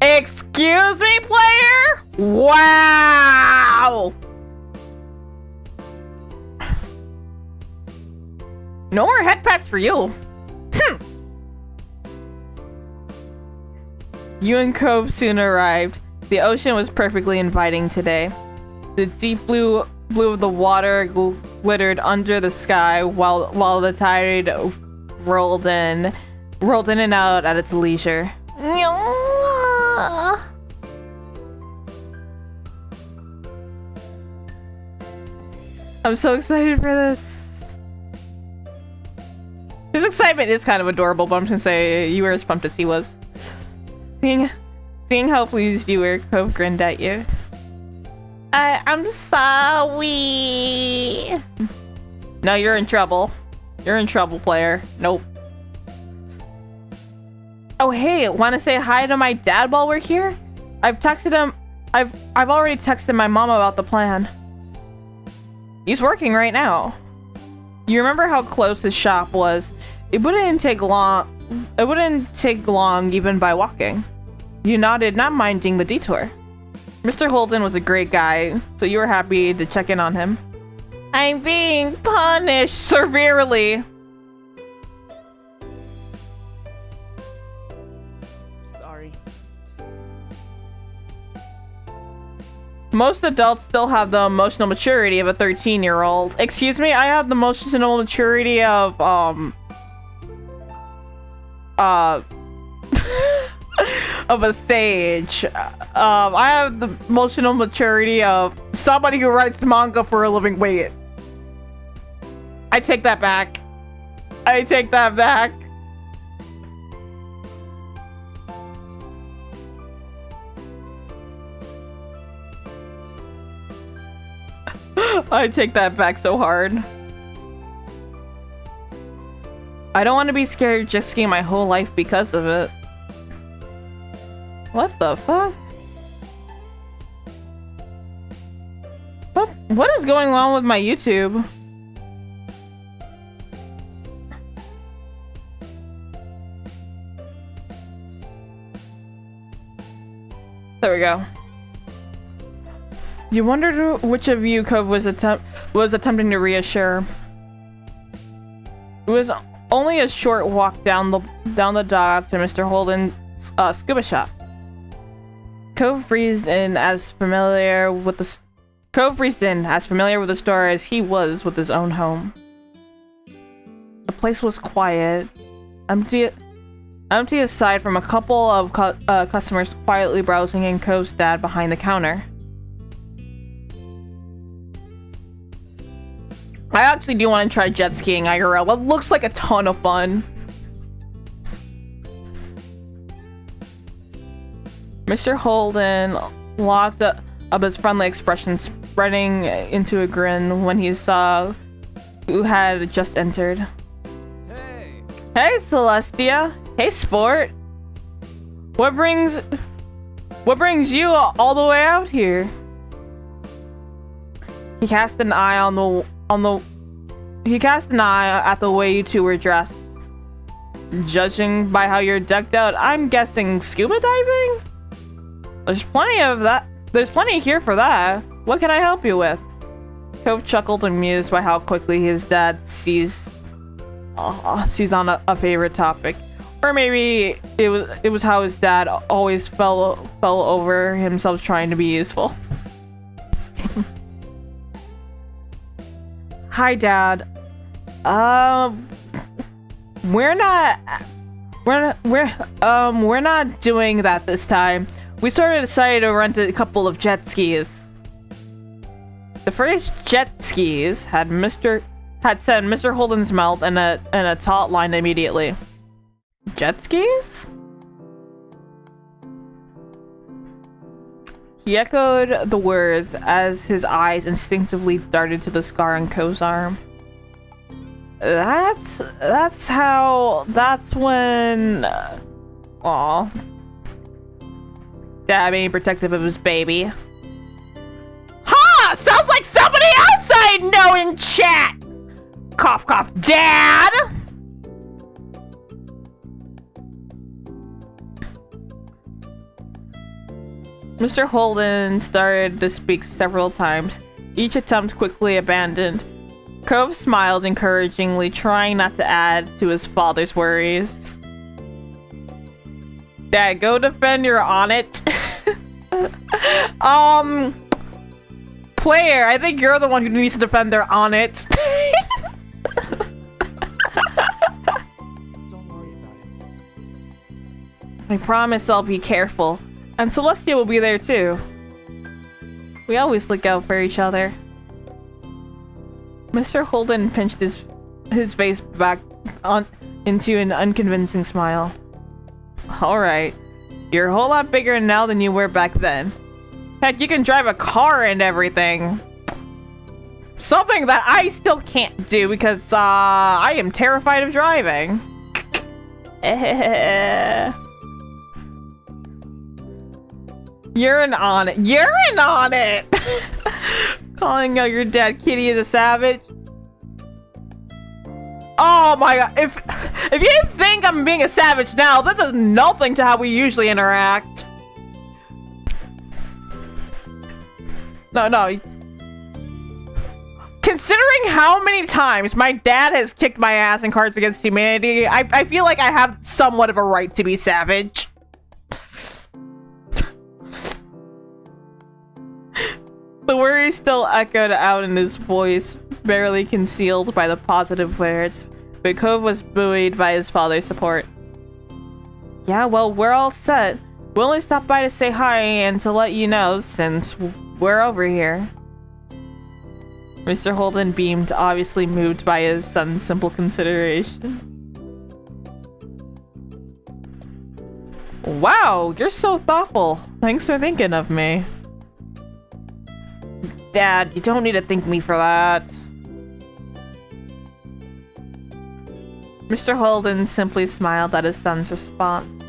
Excuse me, player. Wow. No more head pats for you. You and Cove soon arrived. The ocean was perfectly inviting today. The deep blue of the water glittered under the sky while the tide rolled in and out at its leisure. I'm so excited for this. His excitement is kind of adorable, but I'm just gonna say you were as pumped as he was. Seeing how pleased you were, Cove grinned at you. I'm sorry. No, you're in trouble. You're in trouble, player. Nope. Oh, hey, want to say hi to my dad while we're here? I've texted him. I've already texted my mom about the plan. He's working right now. You remember how close his shop was? It wouldn't take long even by walking. You nodded, not minding the detour. Mr. Holden was a great guy, so you were happy to check in on him. I'm being punished severely. Sorry. Most adults still have the emotional maturity of a 13-year-old. Excuse me, I have the emotional maturity of, of a sage. I have the emotional maturity of somebody who writes manga for a living. Wait. I take that back. I take that back. I take that back so hard. I don't want to be scared of jet skiing my whole life because of it. What the fuck? What is going on with my YouTube? There we go. You wondered which of you Cove was attempting to reassure. It was only a short walk down the dock to Mr. Holden's scuba shop. Cove breathed in as familiar with the store as he was with his own home. The place was quiet, empty aside from a couple of customers quietly browsing and Cove's dad behind the counter. I actually do want to try jet skiing IRL. That looks like a ton of fun. Mr. Holden locked up his friendly expression, spreading into a grin when he saw who had just entered. Hey! Hey, Celestia! Hey, Sport! What brings you all the way out here? He cast an eye at the way you two were dressed. Judging by how you're decked out, I'm guessing scuba diving? There's plenty here for that. What can I help you with? Cove chuckled, amused by how quickly his dad seized on a favorite topic. Or maybe it was how his dad always fell over himself trying to be useful. Hi, Dad. We're not doing that this time. We sort of decided to rent a couple of jet skis. The first jet skis had said Mr. Holden's mouth and a taut line immediately. Jet skis? He echoed the words as his eyes instinctively darted to the scar on Cove's arm. That's when... Aw. Dad being protective of his baby. Ha! Sounds like somebody else I know in chat! Cough cough, Dad! Mr. Holden started to speak several times, each attempt quickly abandoned. Cove smiled encouragingly, trying not to add to his father's worries. Dad, go defend your on it. Player, I think you're the one who needs to defend their on it. Don't worry about it. I promise I'll be careful. And Celestia will be there too. We always look out for each other. Mr. Holden pinched his face back into an unconvincing smile. Alright. You're a whole lot bigger now than you were back then. Heck, you can drive a car and everything. Something that I still can't do because I am terrified of driving. You're an on it. You're an on it! Calling out your dad Kitty is a savage. Oh my god, if you think I'm being a savage now, this is nothing to how we usually interact. No. Considering how many times my dad has kicked my ass in Cards Against Humanity, I feel like I have somewhat of a right to be savage. The worry still echoed out in his voice, barely concealed by the positive words, but Cove was buoyed by his father's support. Yeah, well, we're all set. We only stopped by to say hi and to let you know, since we're over here. Mr. Holden beamed, obviously moved by his son's simple consideration. Wow, you're so thoughtful. Thanks for thinking of me. Dad, you don't need to thank me for that. Mr. Holden simply smiled at his son's response.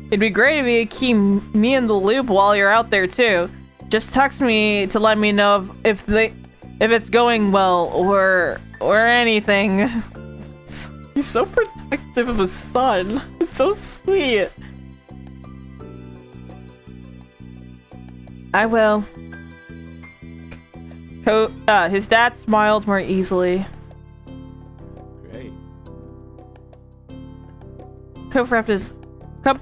It'd be great if you keep me in the loop while you're out there too. Just text me to let me know if it's going well or anything. He's so protective of his son. It's so sweet. I will. His dad smiled more easily. Great. Cup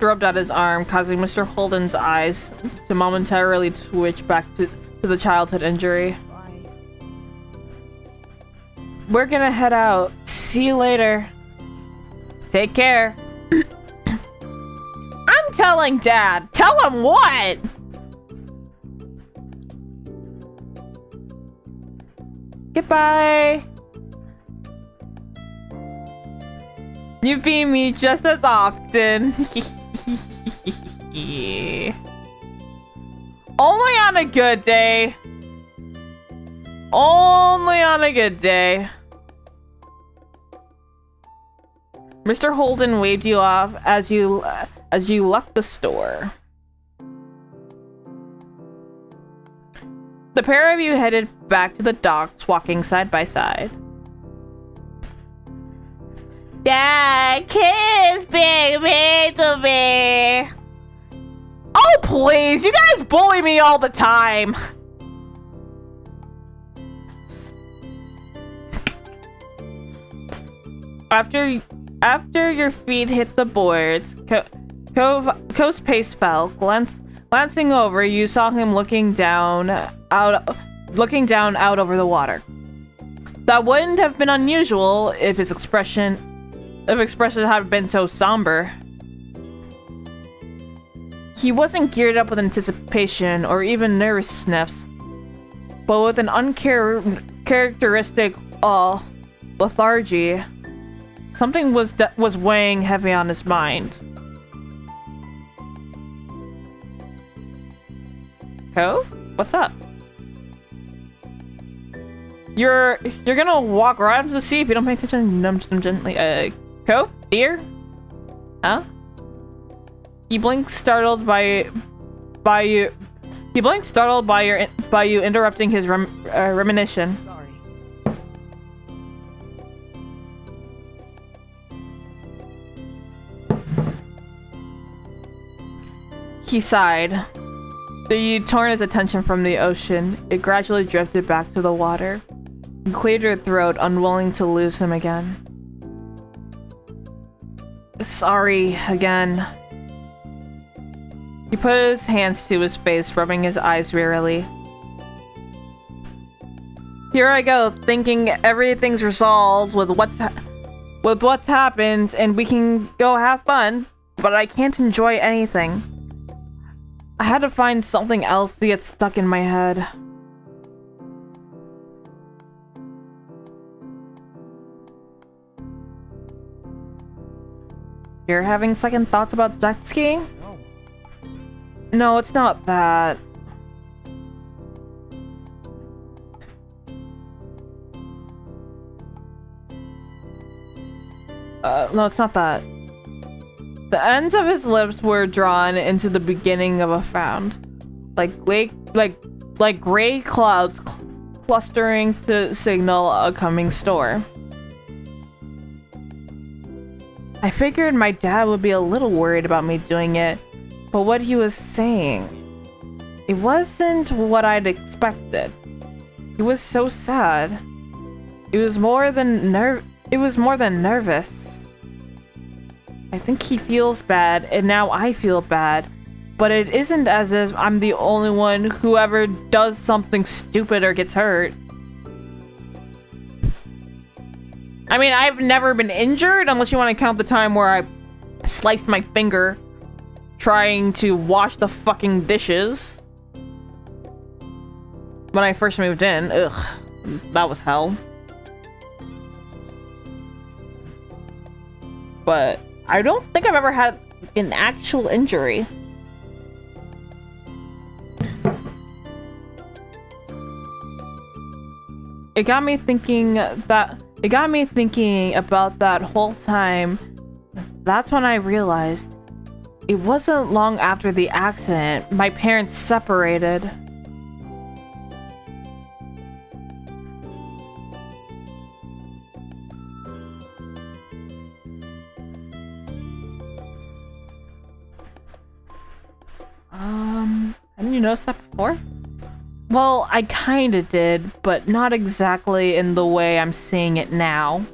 rubbed at his arm, causing Mr. Holden's eyes to momentarily twitch back to the childhood injury. Bye. We're gonna head out. See you later. Take care. I'm telling Dad. Tell him what? Goodbye. You beat me just as often. Only on a good day. Only on a good day. Mr. Holden waved you off as you left the store. The pair of you headed back to the docks, walking side by side. Dad, kiss baby to me. Oh please, you guys bully me all the time. After your feet hit the boards, Co's pace fell. Glancing over, you saw him looking down out over the water. That wouldn't have been unusual if his expression had been so somber. He wasn't geared up with anticipation or even nervousness, but with an uncharacteristic lethargy. Something was weighing heavy on his mind. Co? What's up? You're gonna walk right into the sea if you don't pay attention. Nudge them gently. Co? Dear? Huh? He blinked, startled by you. He blinked, startled by you interrupting his reminiscence. Sorry. He sighed. You torn his attention from the ocean. It gradually drifted back to the water. He cleared her throat, unwilling to lose him again. Sorry, again. He put his hands to his face, rubbing his eyes wearily. Here I go, thinking everything's resolved with what's happened, and we can go have fun, but I can't enjoy anything. I had to find something else to get stuck in my head. You're having second thoughts about jet skiing? No. No, it's not that. No, it's not that. The ends of his lips were drawn into the beginning of a frown, like gray clouds clustering to signal a coming storm. I figured my dad would be a little worried about me doing it, but what he was saying, it wasn't what I'd expected. He was so sad. It was more than nervous. I think he feels bad, and now I feel bad. But it isn't as if I'm the only one who ever does something stupid or gets hurt. I mean, I've never been injured, unless you want to count the time where I sliced my finger trying to wash the fucking dishes. When I first moved in. Ugh. That was hell. But I don't think I've ever had an actual injury. It got me thinking about that whole time. That's when I realized it wasn't long after the accident my parents separated. Hadn't you noticed that before? Well, I kinda did, but not exactly in the way I'm seeing it now.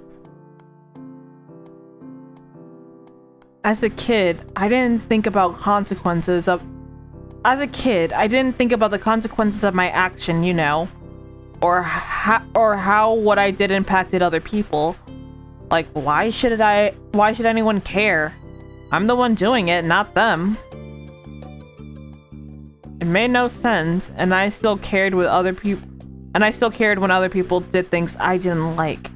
As a kid, I didn't think about the consequences of my action, you know, or how what I did impacted other people. Like, why should anyone care? I'm the one doing it, not them. It made no sense, and I still cared when other people did things I didn't like.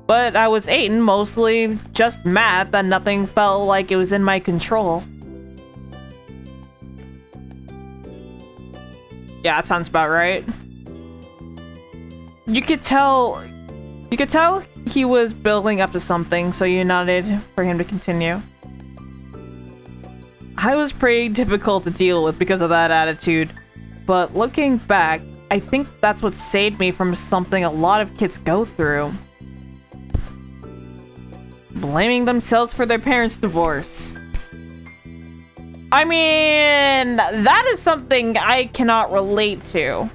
But I was 8 and mostly just mad that nothing felt like it was in my control. Yeah, that sounds about right. You could tell he was building up to something, so you nodded for him to continue. I was pretty difficult to deal with because of that attitude, but looking back, I think that's what saved me from something a lot of kids go through. Blaming themselves for their parents' divorce. I mean, that is something I cannot relate to.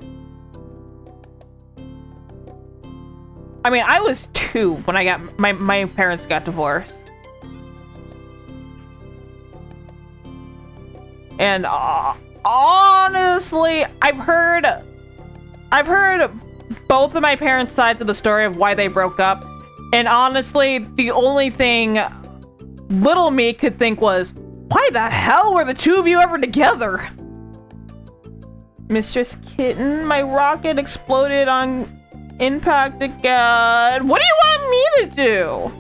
I mean, I was 2 when I got my parents got divorced. And honestly, I've heard both of my parents' sides of the story of why they broke up. And honestly, the only thing little me could think was, why the hell were the 2 of you ever together? Mistress Kitten, my rocket exploded on impact again. What do you want me to do?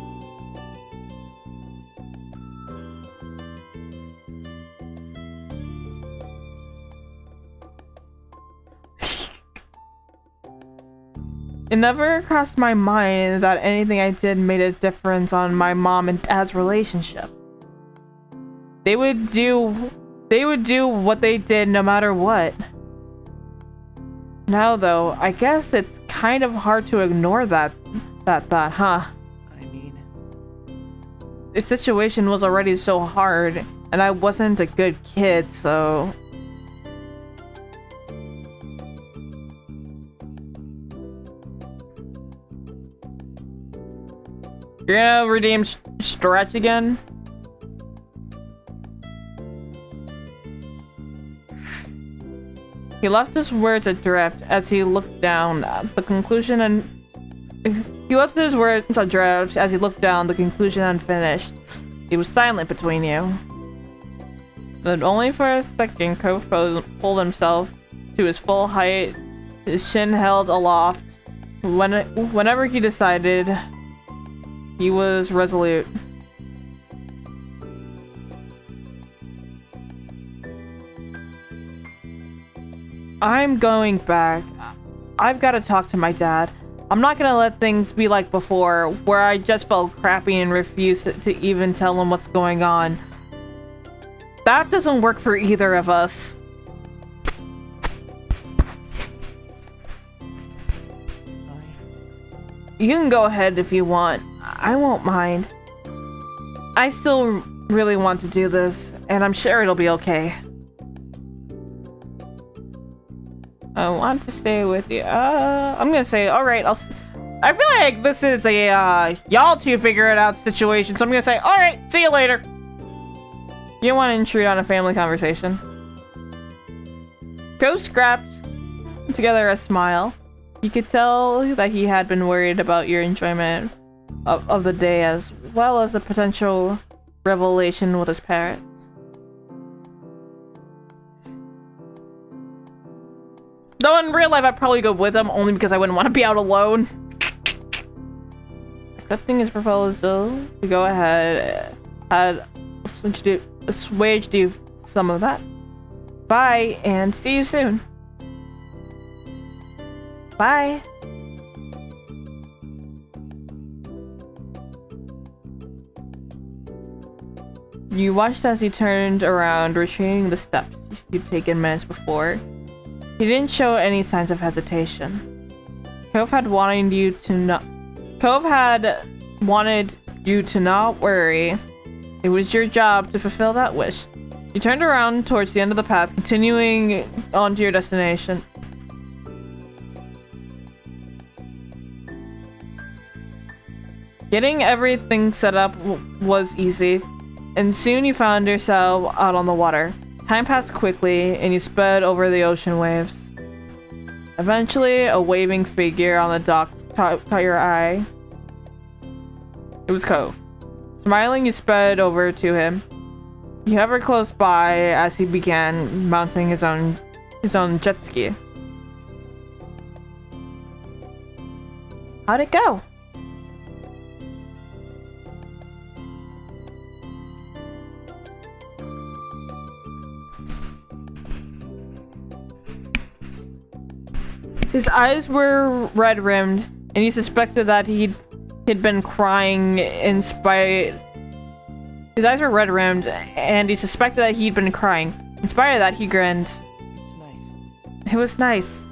It never crossed my mind that anything I did made a difference on my mom and dad's relationship. They would do what they did no matter what. Now though, I guess it's kind of hard to ignore that thought, huh? I mean... The situation was already so hard, and I wasn't a good kid, so... You're gonna redeem Stretch again? He left his words adrift as he looked down the conclusion unfinished. He was silent between you. But only for a second, Cove pulled himself to his full height, his chin held aloft. Whenever he decided, he was resolute. I'm going back. I've got to talk to my dad. I'm not gonna let things be like before, where I just felt crappy and refused to even tell him what's going on. That doesn't work for either of us. You can go ahead if you want. I won't mind. I still really want to do this, and I'm sure it'll be okay. I want to stay with you. I'm gonna say, alright, I feel like this is a, y'all two figure it out situation, so I'm gonna say, alright, see you later. You don't want to intrude on a family conversation. Ghost scrapped together a smile. You could tell that he had been worried about your enjoyment of the day, as well as the potential revelation with his parents. Though in real life, I'd probably go with him only because I wouldn't want to be out alone. Accepting his proposal to go ahead had assuaged you some of that. Bye, and see you soon. Bye. You watched as he turned around, retreating the steps he'd taken minutes before. He didn't show any signs of hesitation. Cove had wanted you to not worry. It was your job to fulfill that wish. You turned around towards the end of the path, continuing on to your destination. Getting everything set up was easy, and soon you found yourself out on the water. Time passed quickly, and you sped over the ocean waves. Eventually, a waving figure on the dock caught your eye. It was Cove. Smiling, you sped over to him. You hovered close by as he began mounting his own jet ski. How'd it go? His eyes were red-rimmed, and he suspected that he'd been crying in spite... His eyes were red-rimmed, and he suspected that he'd been crying. In spite of that, he grinned. It's nice. It was nice.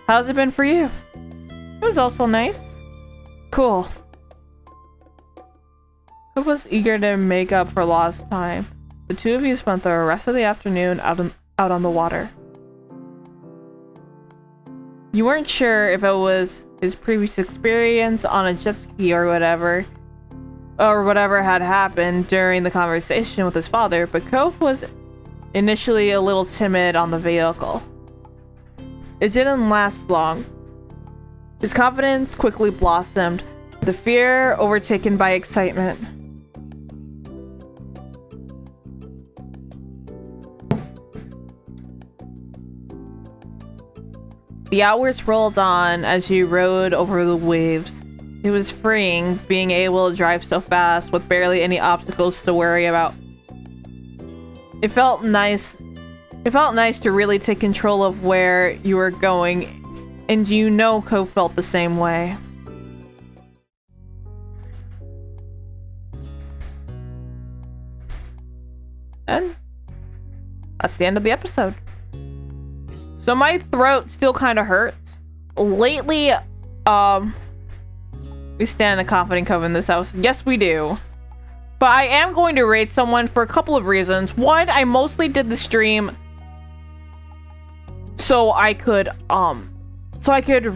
How's it been for you? It was also nice. Cool. I was eager to make up for lost time. The two of you spent the rest of the afternoon out on the water. You weren't sure if it was his previous experience on a jet ski or whatever had happened during the conversation with his father, but Cove was initially a little timid on the vehicle. It didn't last long. His confidence quickly blossomed, the fear overtaken by excitement. The hours rolled on as you rode over the waves. It was freeing, being able to drive so fast with barely any obstacles to worry about. It felt nice to really take control of where you were going, and you know Cove felt the same way. And that's the end of the episode. So my throat still kind of hurts. Lately, we stand a confident Cove in this house. Yes, we do. But I am going to rate someone for a couple of reasons. One, I mostly did the stream so I could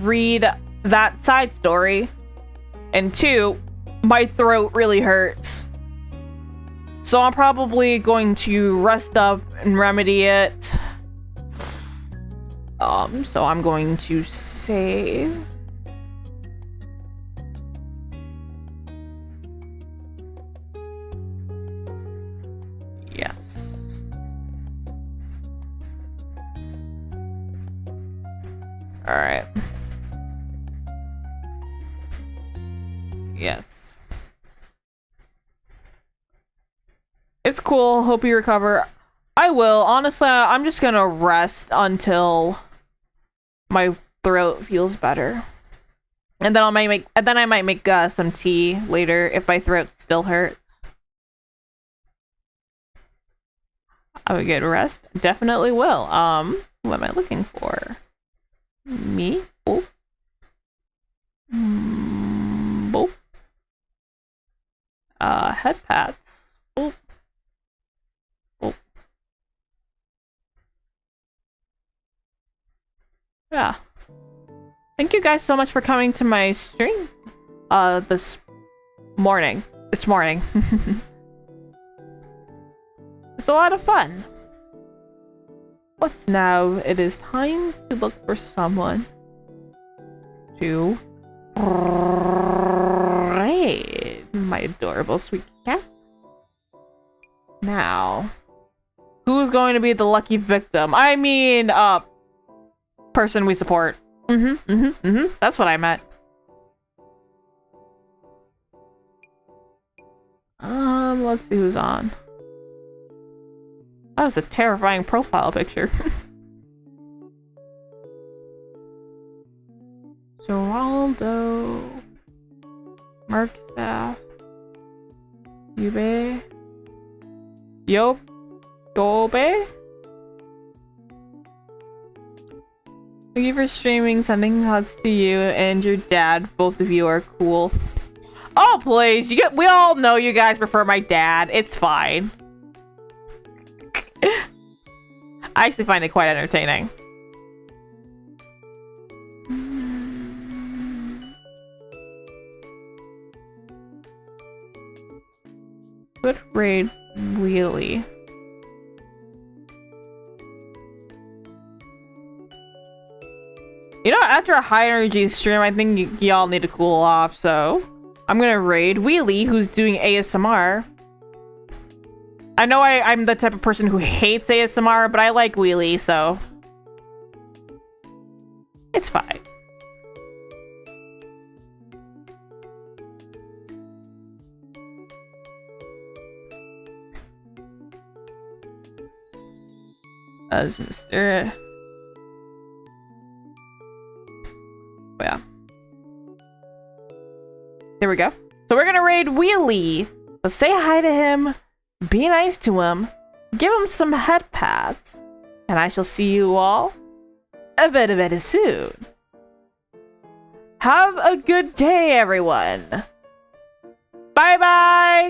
read that side story. And two, my throat really hurts. So I'm probably going to rest up and remedy it. So I'm going to save. Yes. All right. Yes. It's cool. Hope you recover. I will. Honestly, I'm just gonna rest until my throat feels better, and then I might make some tea later if my throat still hurts. I would get rest. Definitely will. What am I looking for? Me? Oh. Boop. Head pats. Oh. Oh. Yeah. Thank you guys so much for coming to my stream this morning. It's morning. It's a lot of fun. What's now? It is time to look for someone to raid my adorable sweet cat. Now, who's going to be the lucky victim? I mean, person we support. That's what I meant. Let's see who's on. That was a terrifying profile picture. Geraldo. Markstaff. Yube. Yo, Gobe? Thank you for streaming, sending hugs to you and your dad. Both of you are cool. Oh, please. We all know you guys prefer my dad. It's fine. I actually find it quite entertaining. Good raid, wheelie. You know, after a high energy stream, I think y'all need to cool off, so I'm gonna raid Wheelie, who's doing ASMR. I know I'm the type of person who hates ASMR, but I like Wheelie, so it's fine. As Mr. Oh, yeah. There we go. So we're gonna raid Wheelie. So say hi to him, be nice to him, give him some head pats, and I shall see you all very, very soon. Have a good day, everyone. Bye-bye!